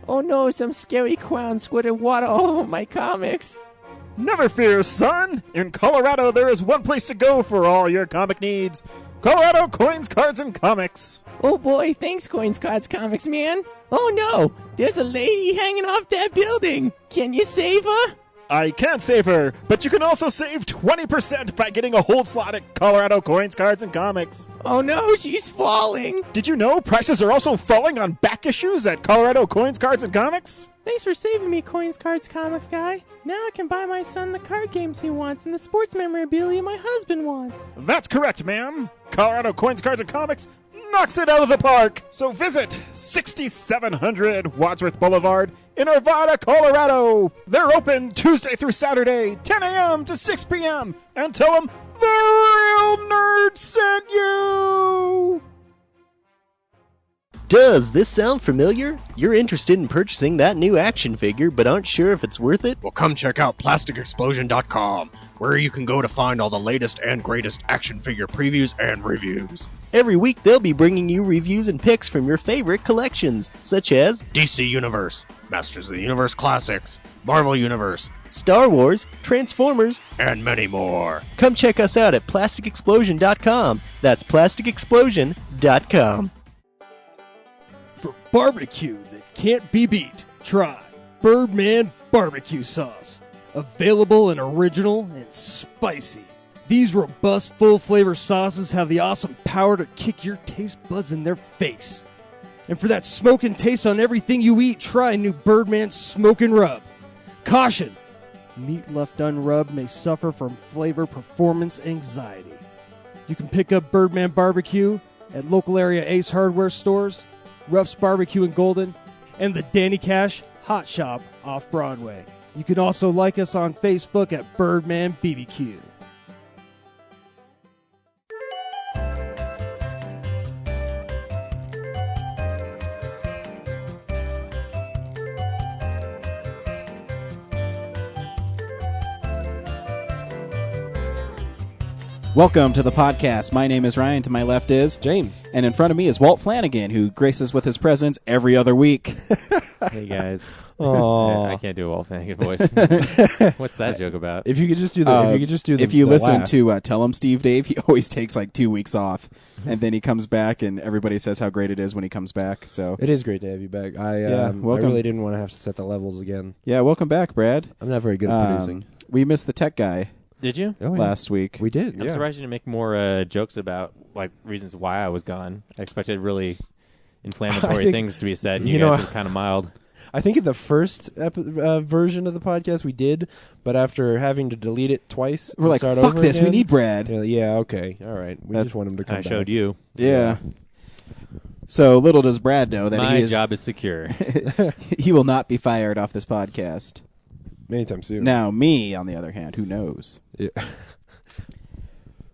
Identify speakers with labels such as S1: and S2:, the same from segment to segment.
S1: Oh no, some scary clown squirted water all over my comics.
S2: Never fear, son! In Colorado, there is one place to go for all your comic needs. Colorado Coins, Cards, and Comics.
S1: Oh boy, thanks Coins, Cards, Comics, man. Oh no, there's a lady hanging off that building. Can you save her?
S2: I can't save her, but you can also save 20% by getting a hold slot at Colorado Coins, Cards, and Comics.
S1: Oh no, she's falling.
S2: Did you know prices are also falling on back issues at Colorado Coins, Cards, and Comics?
S1: Thanks for saving me, Coins, Cards, Comics guy. Now I can buy my son the card games he wants and the sports memorabilia my husband wants.
S2: That's correct, ma'am. Colorado Coins, Cards, and Comics knocks it out of the park. So visit 6700 Wadsworth Boulevard in Arvada, Colorado. They're open Tuesday through Saturday, 10 a.m. to 6 p.m. And tell them the Real Nerd sent you.
S3: Does this sound familiar? You're interested in purchasing that new action figure, but aren't sure if it's worth it? Well, come check out PlasticExplosion.com, where you can go to find all the latest and greatest action figure previews and reviews. Every week, they'll be bringing you reviews and picks from your favorite collections, such as DC Universe, Masters of the Universe Classics, Marvel Universe, Star Wars, Transformers, and many more. Come check us out at PlasticExplosion.com. That's PlasticExplosion.com.
S4: For barbecue that can't be beat, try Birdman Barbecue Sauce. Available and original and spicy. These robust, full-flavor sauces have the awesome power to kick your taste buds in their face. And for that smoking taste on everything you eat, try new Birdman Smoke and Rub. Caution! Meat left unrubbed may suffer from flavor performance anxiety. You can pick up Birdman Barbecue at local area Ace Hardware stores, Ruff's Barbecue in Golden, and the Danny Cash Hot Shop off Broadway. You can also like us on Facebook at Birdman BBQ.
S5: Welcome to the podcast. My name is Ryan. To my left is
S6: James.
S5: And in front of me is Walt Flanagan, who graces with his presence every other week.
S6: Hey, guys.
S5: Oh,
S6: I can't do a Walt Flanagan voice. What's that joke about?
S7: If you could just do the,
S5: if you listen
S7: laugh.
S5: to Tell 'em Steve Dave, he always takes like 2 weeks off, and then he comes back, and everybody says how great it is when he comes back. So
S7: it is great to have you back. I really didn't want to have to set the levels again.
S5: Yeah, welcome back, Brad.
S7: I'm not very good at producing.
S5: We missed the tech guy.
S6: Did you?
S5: Last week.
S7: We did.
S6: I'm surprised you didn't make more jokes about like reasons why I was gone. I expected really inflammatory things to be said. You guys were kind of mild.
S7: I think in the first version of the podcast we did, but after having to delete it twice,
S5: we're like, fuck this,
S7: again,
S5: we need Brad.
S7: Yeah, okay, all right. We just want him to come back.
S6: I showed you.
S5: Yeah. So little does Brad know that
S6: my job is secure.
S5: He will not be fired off this podcast.
S7: Anytime soon.
S5: Now, me, on the other hand, who knows?
S7: Yeah.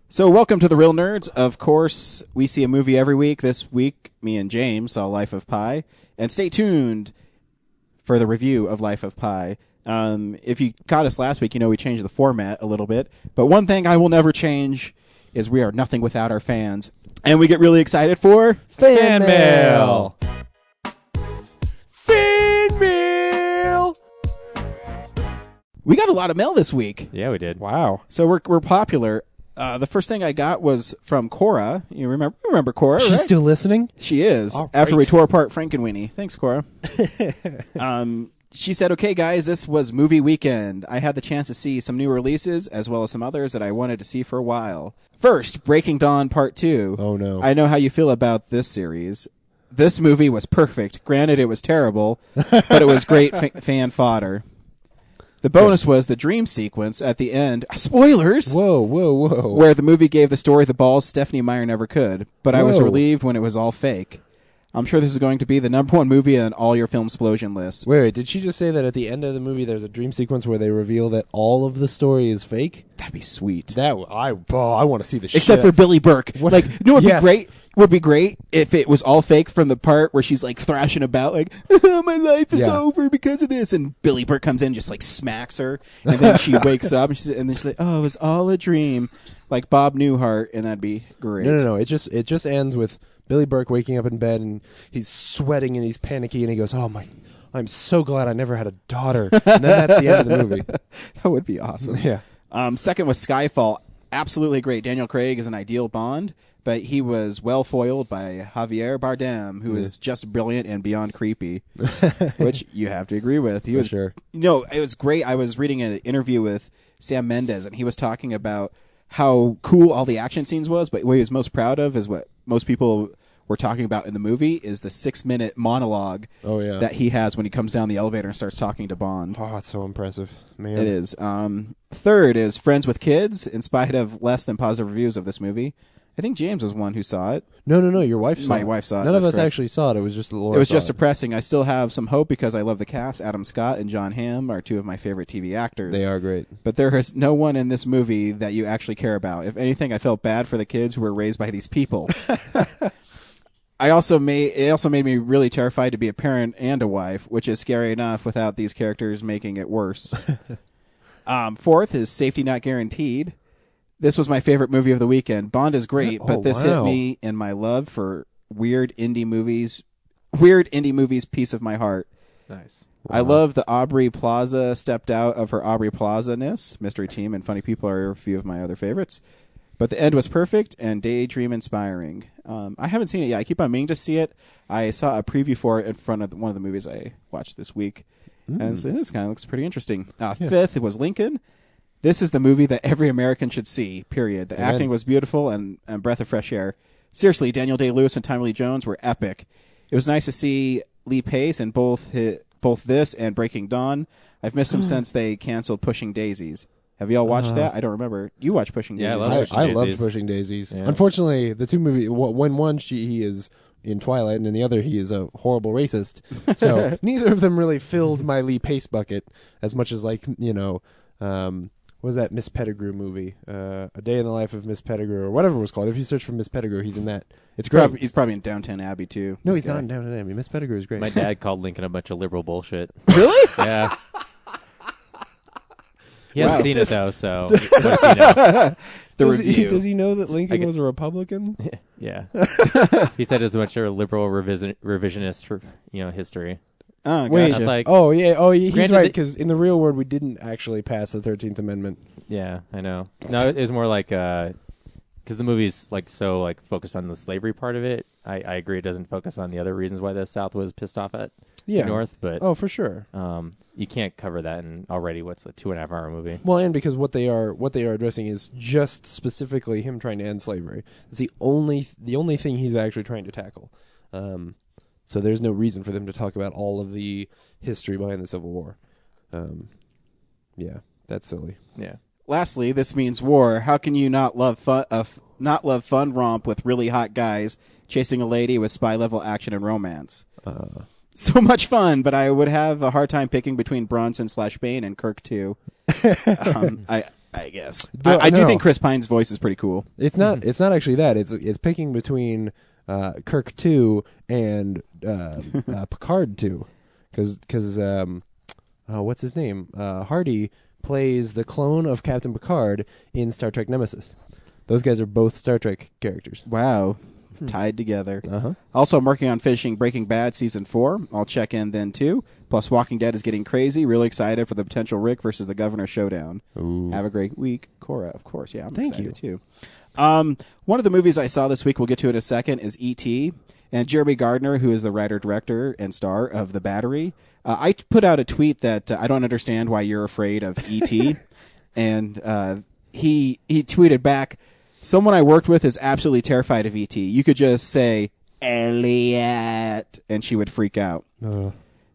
S5: So, welcome to The Real Nerds. Of course, we see a movie every week. This week, me and James saw Life of Pi. And stay tuned for the review of Life of Pi. If you caught us last week, you know we changed the format a little bit. But one thing I will never change is we are nothing without our fans. And we get really excited for
S6: Fan Mail!
S5: Fan Mail! We got a lot of mail this week.
S6: Yeah, we did.
S7: Wow.
S5: So we're popular. The first thing I got was from Cora. You remember Cora,
S7: She's
S5: right?
S7: still listening?
S5: She is.
S7: All
S5: After
S7: right.
S5: we tore apart Frankenweenie. Thanks, Cora. She said, okay, guys, this was movie weekend. I had the chance to see some new releases as well as some others that I wanted to see for a while. First, Breaking Dawn Part 2.
S7: Oh, no.
S5: I know how you feel about this series. This movie was perfect. Granted, it was terrible, but it was great fan fodder. The bonus was the dream sequence at the end. Spoilers!
S7: Whoa.
S5: Where the movie gave the story the balls Stephenie Meyer never could. But I was relieved when it was all fake. I'm sure this is going to be the #1 movie on all your film explosion lists.
S7: Wait, did she just say that at the end of the movie there's a dream sequence where they reveal that all of the story is fake?
S5: That'd be sweet.
S7: I want to see the shit.
S5: Except for Billy Burke.
S7: What?
S5: Like, you know what would
S7: Yes.
S5: be great? Would be great if it was all fake from the part where she's like thrashing about like, my life is over because of this, and Billy Burke comes in and just like smacks her, and then she wakes up and then she's like, oh, it was all a dream, like Bob Newhart, and that'd be great.
S7: No. It just ends with Billy Burke waking up in bed and he's sweating and he's panicky and he goes, oh my, I'm so glad I never had a daughter. And then that's the end of the movie.
S5: That would be awesome.
S7: Yeah.
S5: Second was Skyfall. Absolutely great. Daniel Craig is an ideal Bond, but he was well foiled by Javier Bardem, who is just brilliant and beyond creepy, which you have to agree with. He was,
S7: sure.
S5: It was great. I was reading an interview with Sam Mendes, and he was talking about how cool all the action scenes was, but what he was most proud of is what most people were talking about in the movie is the 6-minute monologue that he has when he comes down the elevator and starts talking to Bond.
S7: Oh, it's so impressive. Man.
S5: It is. Third is Friends with Kids, in spite of less than positive reviews of this movie. I think James was one who saw it.
S7: No. Your wife saw it.
S5: My wife saw it.
S7: None of
S5: that's
S7: us
S5: correct.
S7: actually saw it. It was just Laura.
S5: It was
S7: saw
S5: just depressing. I still have some hope because I love the cast. Adam Scott and John Hamm are two of my favorite TV actors.
S7: They are great.
S5: But there is no one in this movie that you actually care about. If anything, I felt bad for the kids who were raised by these people. It also made me really terrified to be a parent and a wife, which is scary enough without these characters making it worse. Fourth is Safety Not Guaranteed. This was my favorite movie of the weekend. Bond is great, but this hit me in my love for weird indie movies piece of my heart.
S6: Nice.
S5: I love the Aubrey Plaza stepped out of her Aubrey Plaza-ness. Mystery Team and Funny People are a few of my other favorites. But the end was perfect and daydream inspiring. I haven't seen it yet. I keep on meaning to see it. I saw a preview for it in front of one of the movies I watched this week. And so this kind of looks pretty interesting. Fifth, it was Lincoln. This is the movie that every American should see, period. The acting was beautiful and breath of fresh air. Seriously, Daniel Day-Lewis and Tommy Lee Jones were epic. It was nice to see Lee Pace in both this and Breaking Dawn. I've missed him since they canceled Pushing Daisies. Have you all watched that? I don't remember. You watched Pushing Daisies.
S6: Yeah,
S7: I loved Pushing Daisies. Yeah. Unfortunately, the two movies, when one he is in Twilight, and in the other he is a horrible racist. So neither of them really filled my Lee Pace bucket as much as what was that Miss Pettigrew movie? A Day in the Life of Miss Pettigrew, or whatever it was called. If you search for Miss Pettigrew, he's in that. It's great.
S5: He's probably in Downton Abbey too.
S7: No, he's not in Downton Abbey. Miss Pettigrew is great.
S6: My dad called Lincoln a bunch of liberal bullshit.
S5: Really?
S6: Yeah. He hasn't seen it though, so what's he know?
S7: Does he know that Lincoln was a Republican?
S6: Yeah. He said it's a bunch of liberal revisionist for history.
S5: Oh, gotcha.
S7: Wait,
S6: That's like,
S7: he's
S6: granted
S7: right, because in the real world we didn't actually pass the 13th Amendment.
S6: yeah, I know. No, it was more like because the movie's so focused on the slavery part of it. I agree it doesn't focus on the other reasons why the South was pissed off at the North, but
S7: for sure.
S6: you can't cover that in already what's a 2.5-hour movie.
S7: Well, and because what they are addressing is just specifically him trying to end slavery. It's the only thing he's actually trying to tackle. So there's no reason for them to talk about all of the history behind the Civil War. Yeah, that's silly.
S6: Yeah.
S5: Lastly, This Means War. How can you not love fun romp with really hot guys chasing a lady with spy level action and romance? So much fun, but I would have a hard time picking between Bronson/Bane and Kirk too. I guess I do think Chris Pine's voice is pretty cool.
S7: It's not. It's not actually that. It's picking between Kirk 2 and Picard 2, because what's his name? Hardy plays the clone of Captain Picard in Star Trek Nemesis. Those guys are both Star Trek characters.
S5: Wow. Tied together. Also, I'm working on finishing Breaking Bad Season 4. I'll check in then, too. Plus, Walking Dead is getting crazy. Really excited for the potential Rick versus the Governor showdown.
S7: Ooh.
S5: Have a great week. Cora, of course. Yeah, I'm
S7: Thank
S5: excited,
S7: you.
S5: too. One of the movies I saw this week, we'll get to in a second, is E.T. And Jeremy Gardner, who is the writer, director, and star of The Battery. I put out a tweet that I don't understand why you're afraid of E.T. And he tweeted back, someone I worked with is absolutely terrified of E.T. You could just say, Elliot, and she would freak out.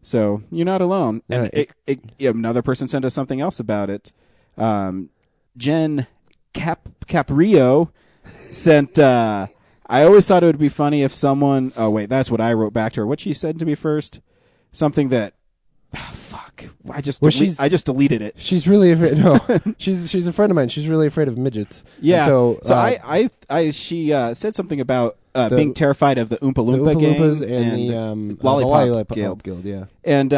S5: So you're not alone. And another person sent us something else about it. Jen Caprio sent, I always thought it would be funny if someone, that's what I wrote back to her. What she said to me first, something that, I just deleted it.
S7: She's really afraid. No, she's a friend of mine. She's really afraid of midgets.
S5: Yeah.
S7: And
S5: she said something about being terrified of the Oompa Loompa
S7: Loompas
S5: gang
S7: and the
S5: Lollipop Guild.
S7: Yeah.
S5: And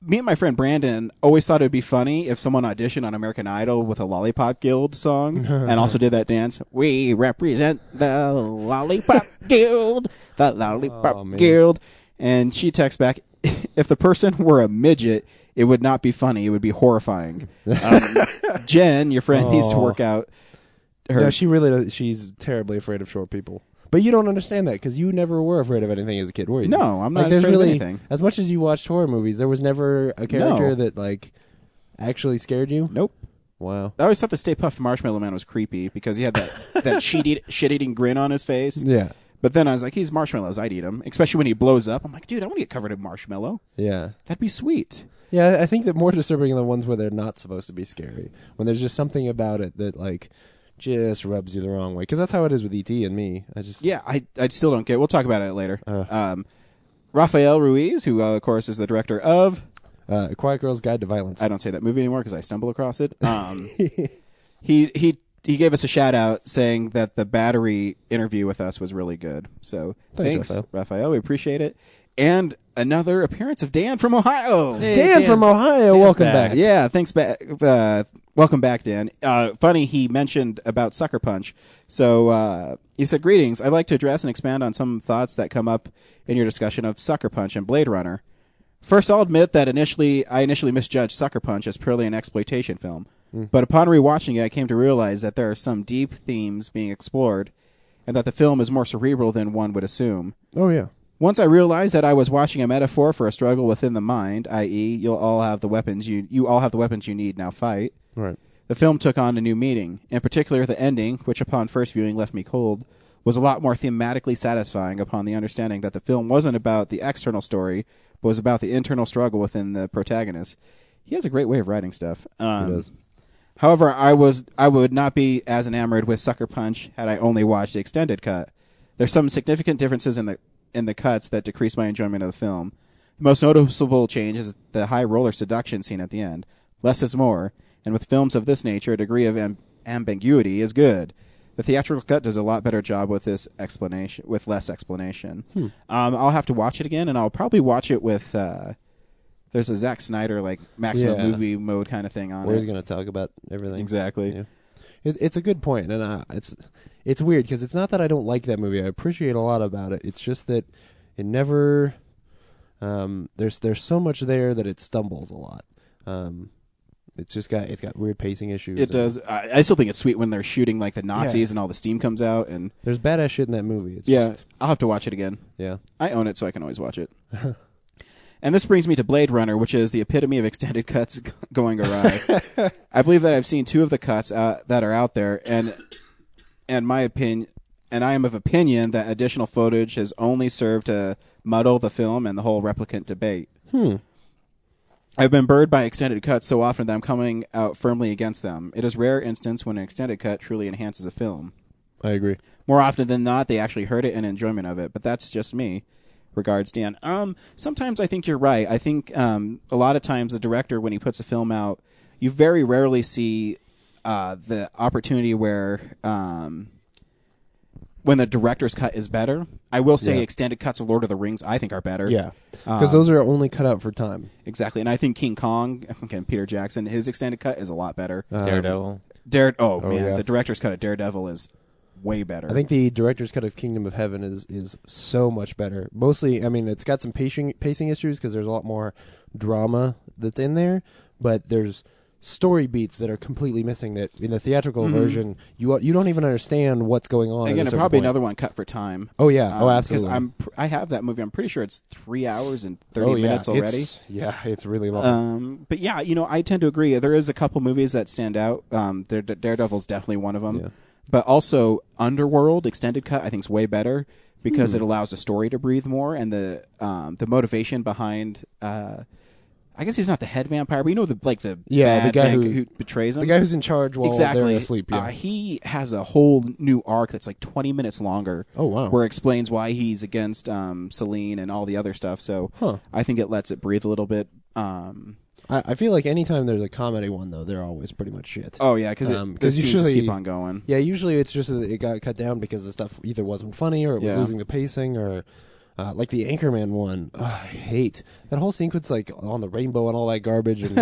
S5: me and my friend Brandon always thought it would be funny if someone auditioned on American Idol with a Lollipop Guild song and also did that dance. We represent the Lollipop Guild, the Lollipop Guild. And she texts back, if the person were a midget, it would not be funny. It would be horrifying. Jen, your friend, needs to work out.
S7: No, she really does. She's terribly afraid of short people. But you don't understand that because you never were afraid of anything as a kid, were you?
S5: No, I'm not
S7: there's
S5: afraid
S7: really,
S5: of anything.
S7: As much as you watched horror movies, there was never a character that like actually scared you?
S5: Nope.
S7: Wow.
S5: I always thought the Stay Puft Marshmallow Man was creepy because he had that shit-eating grin on his face.
S7: Yeah.
S5: But then I was like, he's marshmallows. I'd eat him. Especially when he blows up. I'm like, dude, I want to get covered in marshmallow.
S7: Yeah.
S5: That'd be sweet.
S7: Yeah, I think that more disturbing are the ones where they're not supposed to be scary. When there's just something about it that like just rubs you the wrong way. Because that's how it is with E.T. and me.
S5: I still don't get it. We'll talk about it later. Rafael Ruiz, who, of course, is the director of...
S7: A Quiet Girl's Guide to Violence.
S5: I don't say that movie anymore because I stumble across it. He gave us a shout-out saying that the Battery interview with us was really good. So thanks, Rafael. We appreciate it. And another appearance of Dan from Ohio.
S7: Hey, Dan from Ohio.
S6: Dan's
S7: welcome
S6: back.
S7: back.
S5: Yeah, thanks. Welcome back, Dan. Funny, he mentioned about Sucker Punch. So he said, "Greetings. I'd like to address and expand on some thoughts that come up in your discussion of Sucker Punch and Blade Runner. First, I'll admit that I initially misjudged Sucker Punch as purely an exploitation film. But upon rewatching it, I came to realize that there are some deep themes being explored, and that the film is more cerebral than one would assume.
S7: Oh yeah.
S5: Once I realized that I was watching a metaphor for a struggle within the mind, i.e., you all have the weapons you need, now fight.
S7: Right.
S5: The film took on a new meaning. In particular, the ending, which upon first viewing left me cold, was a lot more thematically satisfying upon the understanding that the film wasn't about the external story, but was about the internal struggle within the protagonist. He has a great way of writing stuff.
S7: He does.
S5: However, I would not be as enamored with Sucker Punch had I only watched the extended cut. There's some significant differences in the cuts that decrease my enjoyment of the film. The most noticeable change is the high roller seduction scene at the end. Less is more, and with films of this nature, a degree of ambiguity is good. The theatrical cut does a lot better job with this explanation, with less explanation. I'll have to watch it again, and I'll probably watch it with. There's a Zack Snyder like maximum movie mode kind of thing on it.
S7: Where he's going to talk about everything.
S5: Exactly.
S7: Yeah. It's a good point, and it's weird because it's not that I don't like that movie. I appreciate a lot about it. It's just that it never. There's so much there that it stumbles a lot. It's got weird pacing issues.
S5: It does. I still think it's sweet when they're shooting like the Nazis and all the steam comes out, and
S7: there's badass shit in that movie. It's
S5: just, I'll have to watch it again.
S7: Yeah,
S5: I own it, so I can always watch it. And this brings me to Blade Runner, which is the epitome of extended cuts going awry. I believe that I've seen 2 of the cuts that are out there, and my opinion, and I am of opinion that additional footage has only served to muddle the film and the whole replicant debate. I've been burned by extended cuts so often that I'm coming out firmly against them. It is a rare instance when an extended cut truly enhances a film.
S7: I agree.
S5: More often than not, they actually hurt it and enjoyment of it, but that's just me. Regards, Dan. Sometimes I think you're right. I think a lot of times the director, when he puts a film out, you very rarely see the opportunity where when the director's cut is better. I will say extended cuts of Lord of the Rings I think are better.
S7: Yeah, because those are only cut out for time.
S5: Exactly, and I think King Kong, again, Peter Jackson, his extended cut is a lot better.
S6: Daredevil.
S5: The director's cut of Daredevil is way better.
S7: I think the director's cut of Kingdom of Heaven is so much better. Mostly, I mean, it's got some pacing issues because there's a lot more drama that's in there, but there's story beats that are completely missing that in the theatrical version you don't even understand what's going on.
S5: Again, probably another one cut for time.
S7: Oh yeah, absolutely.
S5: Because I have that movie. I'm pretty sure it's 3 hours and 30 minutes already.
S7: It's really long.
S5: But yeah, I tend to agree. There is a couple movies that stand out. Daredevil's definitely one of them. Yeah. But also, Underworld extended cut I think is way better because it allows the story to breathe more and the motivation behind. I guess he's not the head vampire, but the guy who betrays him,
S7: the guy who's in charge while they're asleep. Yeah.
S5: He has a whole new arc that's like 20 minutes longer.
S7: Oh wow!
S5: Where it explains why he's against Selene and all the other stuff. So I think it lets it breathe a little bit.
S7: I feel like anytime there's a comedy one, though, they're always pretty much shit.
S5: Oh, yeah, because the scenes just keep on going.
S7: Yeah, usually it's just that it got cut down because the stuff either wasn't funny or it was losing the pacing or... like the Anchorman one, I hate. That whole sequence like on the rainbow and all that garbage, and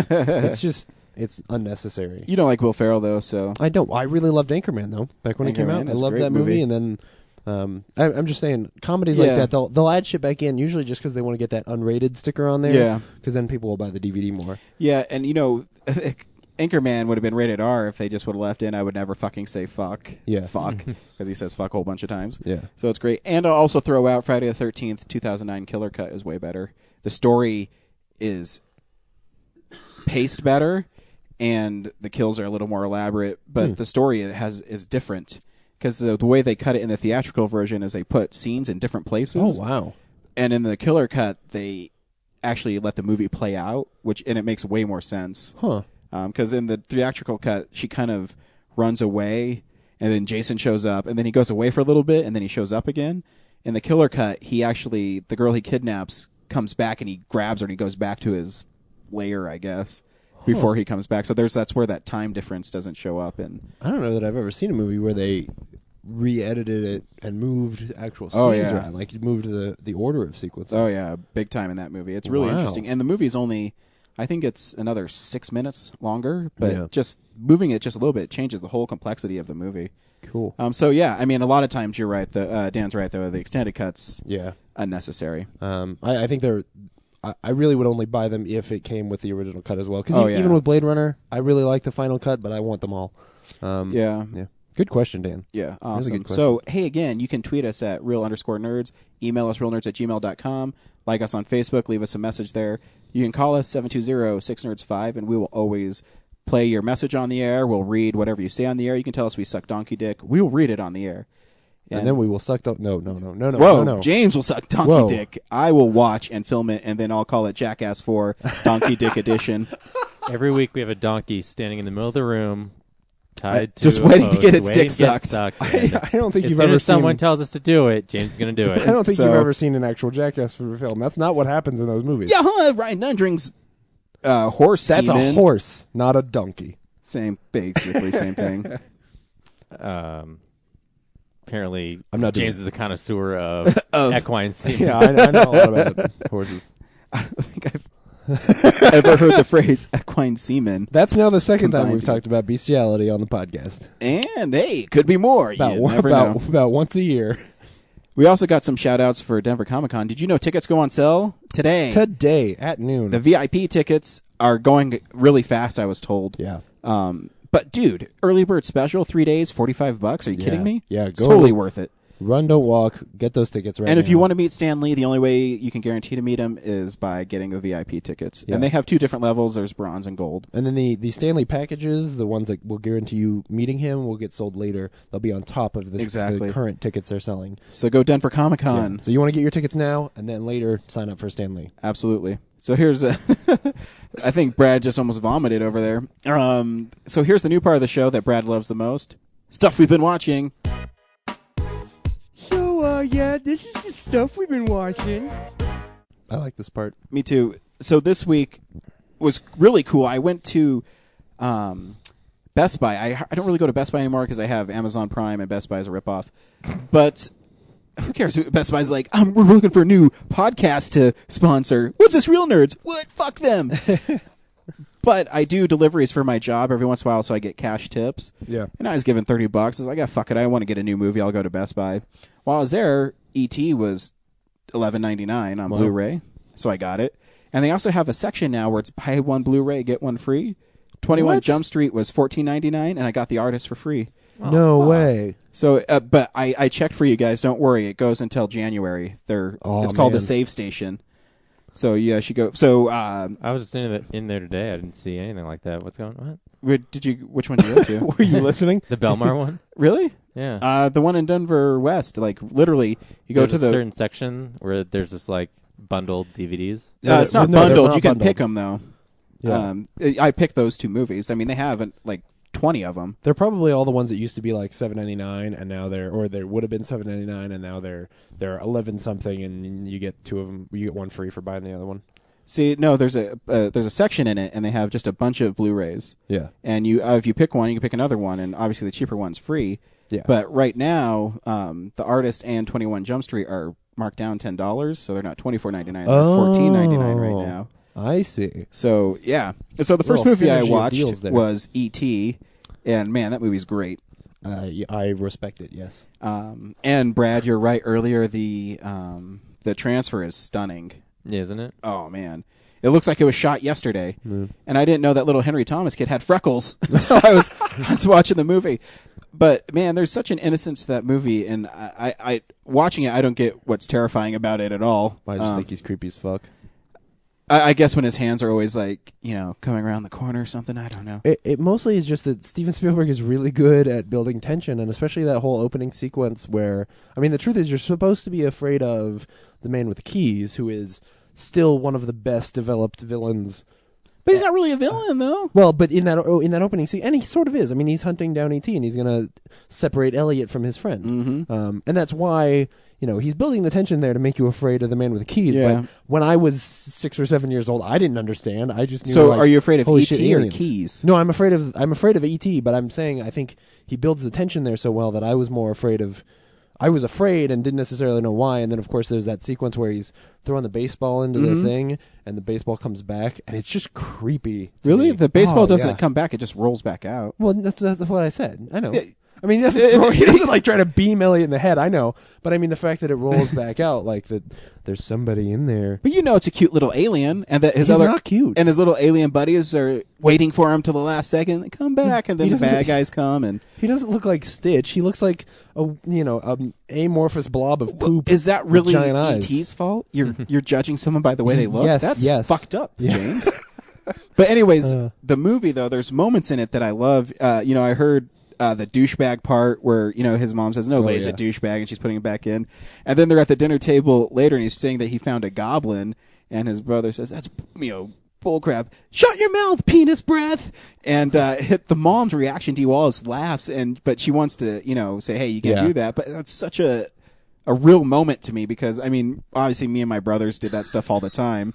S7: it's unnecessary.
S5: You don't like Will Ferrell, though, so...
S7: I don't. I really loved Anchorman, though, back when it came out. I loved that movie, and then... I'm just saying, comedies like that, they'll add shit back in, usually just because they want to get that unrated sticker on there.
S5: Yeah.
S7: Because then people will buy the DVD more.
S5: Yeah, and Anchorman would have been rated R if they just would have left in I would never fucking say fuck.
S7: Yeah.
S5: Fuck. Because he says fuck a whole bunch of times.
S7: Yeah.
S5: So it's great. And I'll also throw out Friday the 13th, 2009 Killer Cut is way better. The story is paced better, and the kills are a little more elaborate, but the story is different. Because the way they cut it in the theatrical version is they put scenes in different places.
S7: Oh, wow.
S5: And in the Killer Cut, they actually let the movie play out, and it makes way more sense.
S7: Huh.
S5: Because in the theatrical cut, she kind of runs away, and then Jason shows up, and then he goes away for a little bit, and then he shows up again. In the Killer Cut, the girl he kidnaps comes back, and he grabs her, and he goes back to his lair, I guess, before he comes back. So that's where that time difference doesn't show up. And
S7: I don't know that I've ever seen a movie where they re-edited it and moved actual scenes around. Like, you moved the order of sequences.
S5: Oh, yeah, big time in that movie. It's really interesting. And the movie's only, I think it's another 6 minutes longer, but just moving it just a little bit changes the whole complexity of the movie.
S7: Cool.
S5: So, yeah, I mean, a lot of times you're right. Dan's right, though. The extended cuts, unnecessary.
S7: I think I really would only buy them if it came with the original cut as well. Because even with Blade Runner, I really like the final cut, but I want them all. Yeah. Good question, Dan.
S5: Yeah, awesome.
S7: Really good question.
S5: So, hey, again, you can tweet us at real_nerds, email us realnerds@gmail.com, like us on Facebook, leave us a message there. You can call us 720-6nerds5, and we will always play your message on the air. We'll read whatever you say on the air. You can tell us we suck donkey dick. We will read it on the air.
S7: And then we will suck No.
S5: Whoa,
S7: No.
S5: James will suck donkey dick. I will watch and film it, and then I'll call it Jackass 4 Donkey Dick Edition.
S6: Every week we have a donkey standing in the middle of the room, tied to
S5: just
S6: a
S5: waiting to
S6: post,
S5: get its
S6: waiting
S5: dick
S6: to get
S5: sucked.
S7: I don't think
S6: as
S7: you've
S6: soon
S7: ever
S6: as someone
S7: seen...
S6: tells us to do it, James is going to do it.
S7: I don't think
S5: So-
S7: you've ever seen an actual Jackass film. That's not what happens in those movies.
S5: Yeah, Ryan Dunn drinks horse
S7: That's
S5: semen.
S7: a horse, not a donkey.
S5: Basically same thing.
S6: Apparently,
S7: I'm not doing
S6: James is a connoisseur of equine semen.
S7: Yeah, I know a lot about it. Horses.
S5: I don't think I've ever heard the phrase equine semen.
S7: That's now the second time
S5: Combined
S7: we've
S5: together.
S7: talked about bestiality on the podcast.
S5: And hey, could be more. You never know.
S7: About once a year.
S5: We also got some shout outs for Denver Comic Con. Did you know tickets go on sale today?
S7: Today at noon.
S5: The VIP tickets are going really fast, I was told.
S7: Yeah.
S5: But dude, early bird special, 3 days, $45. Are you kidding me?
S7: Yeah,
S5: it's
S7: go
S5: totally worth it.
S7: Run, don't walk. Get those tickets right
S5: And if
S7: now.
S5: you want to meet Stan Lee, the only way you can guarantee to meet him is by getting the VIP tickets.
S7: Yeah.
S5: And they have two different levels. There's bronze and gold.
S7: And then the Stanley packages, the ones that will guarantee you meeting him, will get sold later. They'll be on top of the current tickets they're selling.
S5: So go Denver Comic Con.
S7: Yeah. So you want to get your tickets now, and then later sign up for Stanley.
S5: Absolutely. So here's I think Brad just almost vomited over there. So here's the new part of the show that Brad loves the most. Stuff we've been watching.
S8: So, this is the stuff we've been watching.
S7: I like this part.
S5: Me too. So this week was really cool. I went to Best Buy. I don't really go to Best Buy anymore because I have Amazon Prime and Best Buy is a ripoff. But who cares? Best Buy's like, we're looking for a new podcast to sponsor. What's this, Real Nerds? What? Fuck them. But I do deliveries for my job every once in a while, so I get cash tips.
S7: Yeah.
S5: And I was given $30. I was like, fuck it. I want to get a new movie. I'll go to Best Buy. While I was there, E.T. was $11.99 on Blu-ray, so I got it. And they also have a section now where it's buy one Blu-ray, get one free. 21 Jump Street was $14.99, and I got the artist for free.
S7: No way.
S5: So, but I checked for you guys. Don't worry. It goes until January. It's called the Save Station. So yeah, she go. So
S6: I was just in there today. I didn't see anything like that. What's going on?
S5: Which one did you go to?
S7: Were you listening?
S6: The Belmar one?
S5: Really?
S6: Yeah.
S5: The one in Denver West. Like literally, you go to the
S6: certain section where there's just like bundled DVDs.
S5: It's not
S7: No,
S5: bundled.
S7: not
S5: You can
S7: bundled.
S5: pick them though.
S7: Yeah.
S5: I picked those two movies. I mean, they have like 20 of them.
S7: They're probably all the ones that used to be like $7.99, and now they would have been $7.99, and now they're 11 something, and you get two of them. You get one free for buying the other one.
S5: See, no, there's a section in it, and they have just a bunch of Blu-rays.
S7: Yeah.
S5: And you, if you pick one, you can pick another one, and obviously the cheaper one's free.
S7: Yeah.
S5: But right now, the artist and 21 Jump Street are marked down $10, so they're not $24.99. They're $14.99 right now.
S7: I see.
S5: So yeah. So the first
S7: Little
S5: movie I
S7: synergy of deals
S5: watched
S7: there.
S5: was E.T., and man, that movie's great.
S7: I respect it. Yes.
S5: And Brad, you're right. Earlier, the transfer is stunning.
S6: Isn't it?
S5: Oh man, it looks like it was shot yesterday. And I didn't know that little Henry Thomas kid had freckles until I was watching the movie. But man, there's such an innocence to that movie, and I watching it, I don't get what's terrifying about it at all.
S7: I just think he's creepy as fuck.
S5: I guess when his hands are always like, coming around the corner or something. I don't know.
S7: It mostly is just that Steven Spielberg is really good at building tension, and especially that whole opening sequence where, I mean, the truth is you're supposed to be afraid of the man with the keys, who is still one of the best developed villains.
S5: But he's not really a villain, though.
S7: Well, but in that opening scene, and he sort of is. I mean, he's hunting down E.T., and he's going to separate Elliot from his friend.
S5: Mm-hmm.
S7: And that's why, he's building the tension there to make you afraid of the man with the keys.
S5: Yeah.
S7: But when I was 6 or 7 years old, I didn't understand. I just knew.
S5: So are you afraid of
S7: holy
S5: E.T.
S7: shit,
S5: or
S7: aliens.
S5: keys?
S7: No, I'm afraid of E.T., but I'm saying I think he builds the tension there so well that I was more afraid of. I was afraid and didn't necessarily know why. And then, of course, there's that sequence where he's throwing the baseball into the thing, and the baseball comes back, and it's just creepy.
S5: Really?
S7: Me.
S5: The baseball doesn't come back; it just rolls back out.
S7: Well, that's what I said. I know. I mean, he doesn't like try to beam Elliot in the head. I know, but I mean the fact that it rolls back out, like that, there's somebody in there.
S5: But it's a cute little alien, and that his
S7: He's not cute.
S5: and his little alien buddies are waiting for him till the last second. They come back, and then the bad guys come, and
S7: he doesn't look like Stitch. He looks like a amorphous blob of poop.
S5: Is that really
S7: giant eyes.
S5: E.T.'s fault? You're judging someone by the way they look?
S7: Yes,
S5: That's fucked up, James. But anyways, the movie though, there's moments in it that I love. I heard. The douchebag part where, his mom says, nobody's a douchebag, and she's putting him back in. And then they're at the dinner table later, and he's saying that he found a goblin, and his brother says, that's, bullcrap. Shut your mouth, penis breath! And the mom's reaction, Dee Wallace laughs, but she wants to, say, hey, you can't do that. But that's such a real moment to me because, I mean, obviously me and my brothers did that stuff all the time.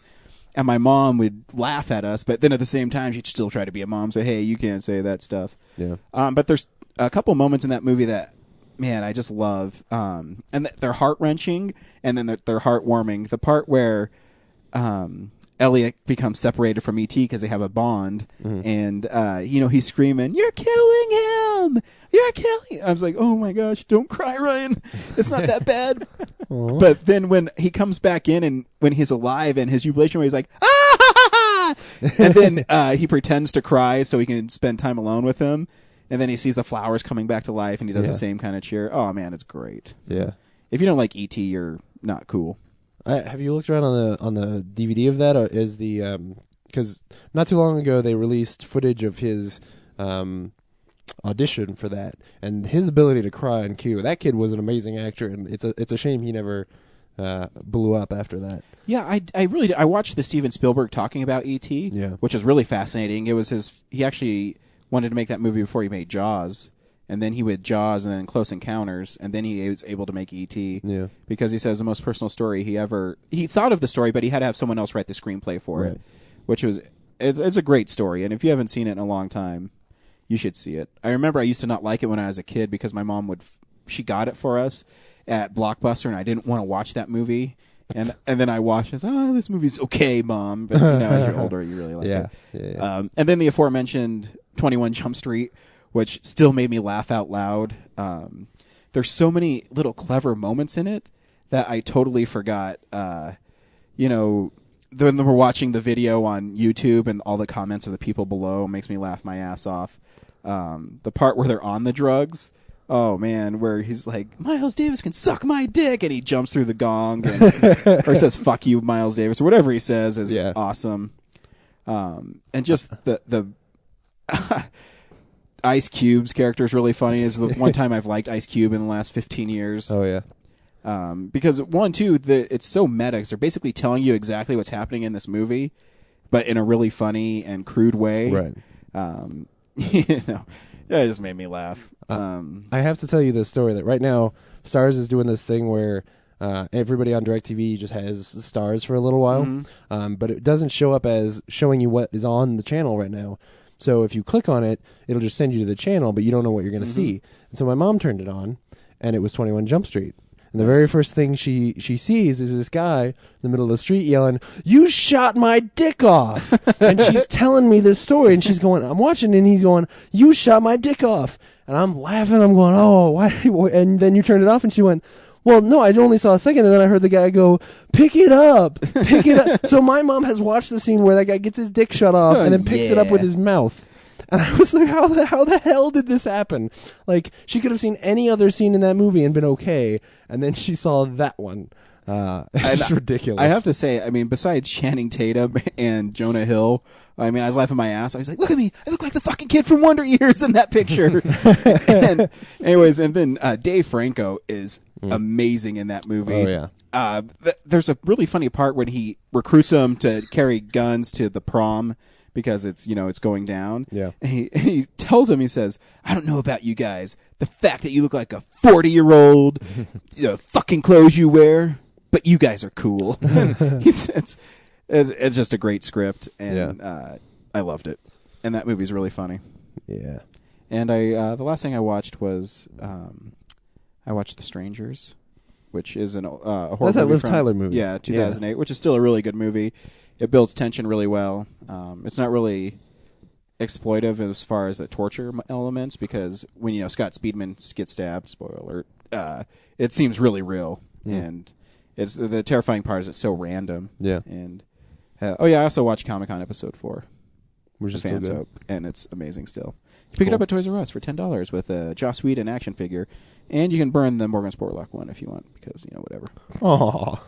S5: And my mom would laugh at us, but then at the same time, she'd still try to be a mom, say, hey, you can't say that stuff.
S7: Yeah.
S5: But there's a couple moments in that movie that, man, I just love. And they're heart-wrenching, and then they're heartwarming. The part where Elliot becomes separated from E.T. because they have a bond, and, he's screaming, you're killing him! You're killing him! I was like, oh my gosh, don't cry, Ryan. It's not that bad. But then when he comes back in and when he's alive and his jubilation where he's like, ah! And then he pretends to cry so he can spend time alone with him. And then he sees the flowers coming back to life and he does the same kind of cheer. Oh man, it's great.
S7: Yeah.
S5: If you don't like E.T., you're not cool.
S7: Have you looked around on the DVD of that? Or is the because not too long ago they released footage of his audition for that, and his ability to cry on cue. That kid was an amazing actor, and it's a shame he never blew up after that.
S5: Yeah, I really did. I watched the Steven Spielberg talking about E.T., which was really fascinating. It was he actually wanted to make that movie before he made Jaws. And then he would Jaws and then Close Encounters, and then he was able to make E.T.
S7: Yeah.
S5: Because he says the most personal story he thought of the story, but he had to have someone else write the screenplay for it, which was it's a great story. And if you haven't seen it in a long time, you should see it. I remember I used to not like it when I was a kid because my mom she got it for us at Blockbuster, and I didn't want to watch that movie. And then I watched it. This movie's okay, Mom. But as you're older, you really like it.
S7: Yeah.
S5: And then the aforementioned 21 Jump Street, which still made me laugh out loud. There's so many little clever moments in it that I totally forgot. When we're watching the video on YouTube and all the comments of the people below makes me laugh my ass off. The part where they're on the drugs, oh man, where he's like, Miles Davis can suck my dick, and he jumps through the gong or says, fuck you, Miles Davis, or whatever he says is awesome. And just the Ice Cube's character is really funny. Is the one time I've liked Ice Cube in the last 15 years.
S7: Oh yeah.
S5: Because it's so meta. 'Cause they're basically telling you exactly what's happening in this movie, but in a really funny and crude way.
S7: Right.
S5: It just made me laugh.
S7: I have to tell you this story that right now Starz is doing this thing where everybody on DirecTV just has Starz for a little while, but it doesn't show up as showing you what is on the channel right now. So if you click on it, it'll just send you to the channel, but you don't know what you're going to see. And so my mom turned it on, and it was 21 Jump Street. And the very first thing she sees is this guy in the middle of the street yelling, "You shot my dick off!" And she's telling me this story, and she's going, I'm watching, and he's going, "You shot my dick off!" And I'm laughing. I'm going, oh, why? And then you turned it off, and she went, well, no, I only saw a second, and then I heard the guy go, pick it up. So my mom has watched the scene where that guy gets his dick shut off and then picks it up with his mouth. And I was like, how the hell did this happen? Like, she could have seen any other scene in that movie and been okay, and then she saw that one. It's just ridiculous.
S5: I have to say, I mean, besides Channing Tatum and Jonah Hill, I mean, I was laughing my ass. I was like, look at me. I look like the fucking kid from Wonder Years in that picture. and then Dave Franco is amazing in that movie.
S7: Oh, yeah.
S5: There's a really funny part when he recruits them to carry guns to the prom because it's going down.
S7: Yeah.
S5: And he tells him, he says, I don't know about you guys. The fact that you look like a 40-year-old, fucking clothes you wear, but you guys are cool. It's just a great script, and I loved it. And that movie's really funny.
S7: Yeah.
S5: And the last thing I watched was I watched The Strangers, which is a horror movie.
S7: That's that Liv Tyler movie.
S5: Yeah, 2008, which is still a really good movie. It builds tension really well. It's not really exploitive as far as the torture elements, because when Scott Speedman gets stabbed, spoiler alert, it seems really real, and it's the terrifying part is it's so random. Yeah. And I also watched Comic-Con episode 4,
S7: which is still good,
S5: and it's amazing still. You pick it up at Toys R Us for $10 with a Joss Whedon action figure, and you can burn the Morgan Sportlock one if you want, because whatever.
S7: Oh,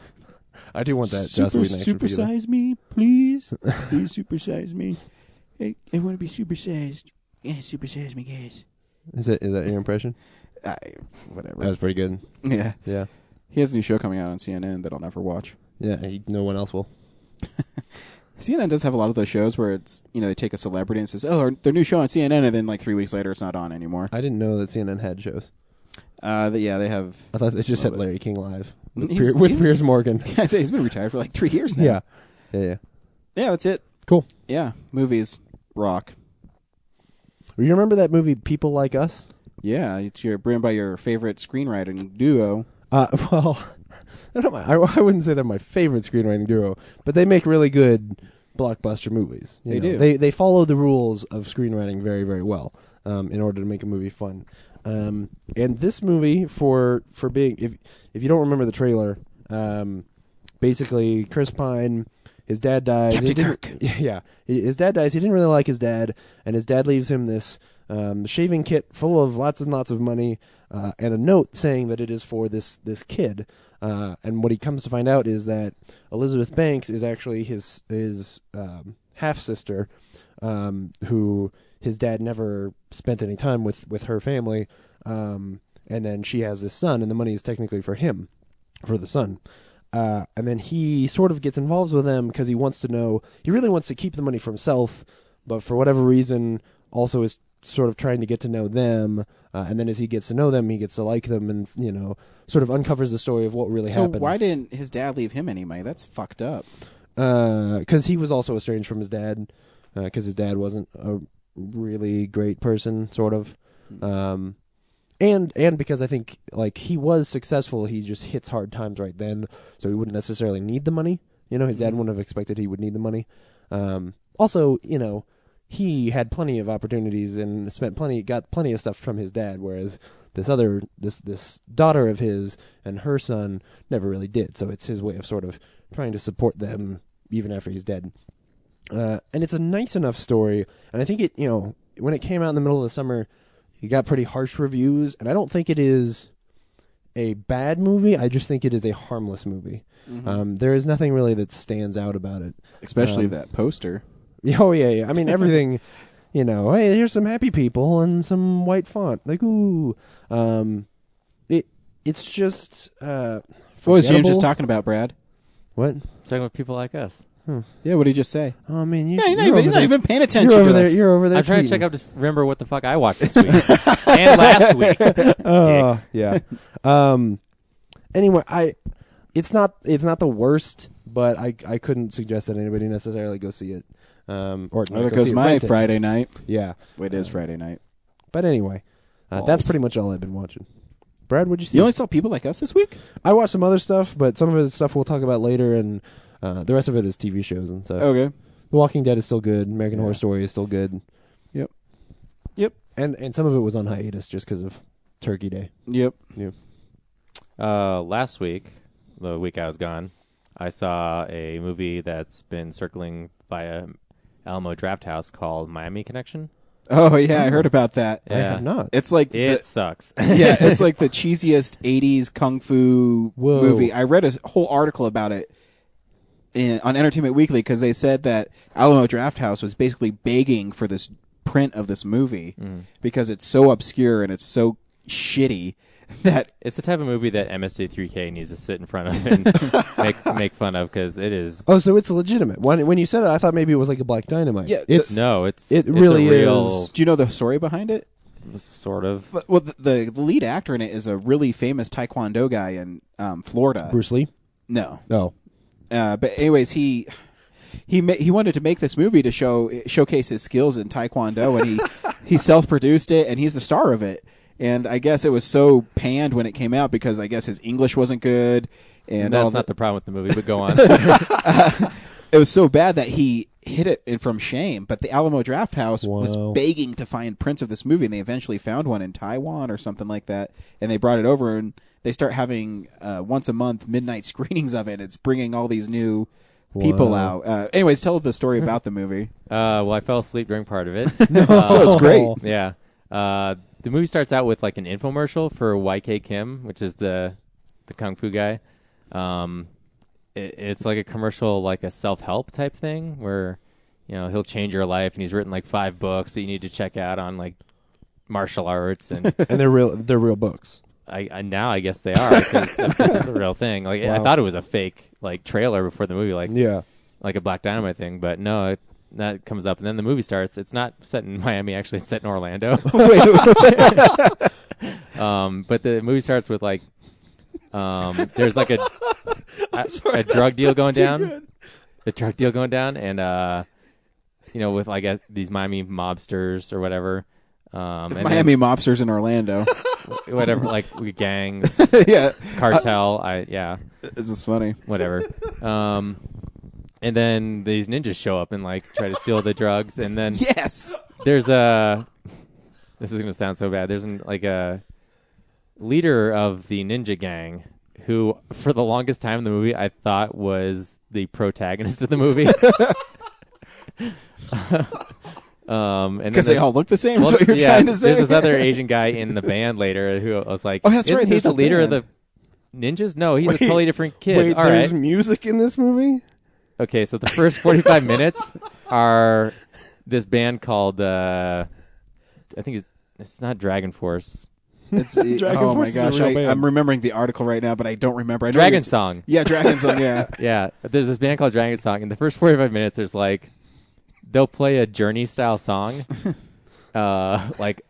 S7: I do want that Joss Whedon action figure.
S5: Supersize me, please. Please supersize me. I want to be supersized. Yeah, supersize me, guys.
S7: Is that your impression?
S5: Whatever.
S7: That was pretty good.
S5: Yeah.
S7: Yeah.
S5: He has a new show coming out on CNN that I'll never watch.
S7: Yeah, no one else will.
S5: CNN does have a lot of those shows where it's, they take a celebrity and says, oh, their new show on CNN, and then like 3 weeks later it's not on anymore.
S7: I didn't know that CNN had shows.
S5: They have.
S7: I thought they just had Larry King Live with Piers Morgan.
S5: I say he's been retired for like 3 years now.
S7: Yeah,
S5: that's it.
S7: Cool.
S5: Yeah, movies rock.
S7: You remember that movie People Like Us?
S5: Yeah, it's written by your favorite screenwriting duo.
S7: Well, I wouldn't say they're my favorite screenwriting duo, but they make really good blockbuster movies.
S5: They do.
S7: They follow the rules of screenwriting very, very well in order to make a movie fun. And this movie, for being, if you don't remember the trailer, basically Chris Pine, his dad dies.
S5: Captain Kirk.
S7: Yeah, his dad dies. He didn't really like his dad, and his dad leaves him this shaving kit full of lots and lots of money and a note saying that it is for this kid. And what he comes to find out is that Elizabeth Banks is actually his half-sister, who his dad never spent any time with her family. And then she has this son, and the money is technically for him, for the son. And then he sort of gets involved with them because he wants to know, he really wants to keep the money for himself, but for whatever reason also is sort of trying to get to know them. And then as he gets to know them, he gets to like them and, sort of uncovers the story of what really happened.
S5: So why didn't his dad leave him any money? That's fucked up.
S7: Because he was also estranged from his dad, because his dad wasn't a really great person, sort of. And because I think, like, he was successful, he just hits hard times right then, so he wouldn't necessarily need the money. His dad wouldn't have expected he would need the money. Also, he had plenty of opportunities and got plenty of stuff from his dad, whereas this daughter of his and her son never really did. So it's his way of sort of trying to support them even after he's dead. And it's a nice enough story, and I think it, when it came out in the middle of the summer, it got pretty harsh reviews, and I don't think it is a bad movie. I just think it is a harmless movie. Mm-hmm. There is nothing really that stands out about it.
S5: Especially that poster.
S7: Oh, yeah. I mean, everything, hey, here's some happy people and some white font. Like, ooh. It's just
S5: what was James just talking about, Brad?
S7: What?
S6: Talking about People Like Us.
S5: Yeah, what did he just say?
S7: Oh, man.
S5: He's not even paying attention
S7: you're
S5: to
S7: over
S5: us.
S7: There, you're over there
S6: I'm trying to check
S7: tweeting.
S6: out to remember what the fuck I watched this week. And last week. Dicks.
S7: Yeah. Anyway, it's not the worst, but I couldn't suggest that anybody necessarily go see it. Or
S5: there goes my Friday night.
S7: Yeah.
S5: It is Friday night.
S7: But anyway, that's pretty much all I've been watching. Brad, what'd you see?
S5: You only saw People Like Us this week?
S7: I watched some other stuff, but some of it is stuff we'll talk about later, and the rest of it is TV shows and stuff.
S5: Okay.
S7: The Walking Dead is still good. American Horror Story is still good.
S5: Yep.
S7: And some of it was on hiatus just because of Turkey Day.
S5: Yep.
S6: Last week, the week I was gone, I saw a movie that's been circling via Alamo Drafthouse called Miami Connection.
S5: Oh yeah, I heard about that.
S7: I have not.
S5: It's like
S6: It sucks.
S5: yeah, it's like the cheesiest '80s kung fu movie. I read a whole article about it on Entertainment Weekly because they said that Alamo Drafthouse was basically begging for this print of this movie because it's so obscure and it's so shitty that
S6: It's the type of movie that MST3K needs to sit in front of and make fun of because it is.
S7: Oh, so it's legitimate. When you said it, I thought maybe it was like a Black Dynamite.
S5: Yeah,
S7: it's
S6: It
S7: really
S6: a real,
S7: is.
S5: Do you know the story behind it?
S6: Sort of.
S5: Well, the lead actor in it is a really famous Taekwondo guy in Florida.
S7: Bruce Lee.
S5: No.
S7: Oh,
S5: But anyways, he wanted to make this movie to showcase his skills in Taekwondo, and he self-produced it, and he's the star of it. And I guess it was so panned when it came out because I guess his English wasn't good, and
S6: That's not the problem with the movie, but go on.
S5: it was so bad that he hid it from shame. But the Alamo Drafthouse was begging to find prints of this movie, and they eventually found one in Taiwan or something like that, and they brought it over, and they start having once a month midnight screenings of it. It's bringing all these new people out. Anyways, tell the story about the movie.
S6: Well, I fell asleep during part of it.
S5: So it's great.
S6: Yeah. The movie starts out with like an infomercial for YK Kim, which is the kung fu guy. It's like a commercial, like a self-help type thing where, he'll change your life, and he's written like 5 books that you need to check out on like martial arts and
S7: and they're real books.
S6: now I guess they are because this is a real thing. Like I thought it was a fake like trailer before the movie, like a Black Dynamite thing, but no, that comes up, and then the movie starts. It's not set in Miami, actually. It's set in Orlando. But the movie starts with like, there's like a drug deal going down. The drug deal going down, and with like these Miami mobsters or whatever. And
S5: Miami mobsters in Orlando.
S6: Whatever, like gangs,
S5: Yeah.
S6: cartel.
S5: This is funny.
S6: Whatever. And then these ninjas show up and like try to steal the drugs, and then
S5: Yes.
S6: there's this is gonna sound so bad. There's a leader of the ninja gang who, for the longest time in the movie, I thought was the protagonist of the movie. And
S5: Because they all look the same.
S6: well,
S5: Is what you're trying to say.
S6: There's this other Asian guy in the band later who I was like,
S5: Oh, that's right,
S6: He's
S5: there's
S6: the
S5: a
S6: leader of
S5: band.
S6: the ninjas. No, he's a totally different kid.
S7: Wait,
S6: All
S7: there's
S6: right.
S7: music in this movie?
S6: Okay, so the first 45 minutes are this band called I think it's not Dragon Force.
S5: It's,
S7: Dragon
S5: oh my
S7: Force is a
S5: gosh,
S7: real band.
S5: I'm remembering the article right now, but I don't remember. I know
S6: Dragon
S5: you're-
S6: Song.
S5: Yeah, Dragon Song. Yeah.
S6: Yeah, there's this band called Dragon Song. In the first 45 minutes, there's like they'll play a Journey style song. Like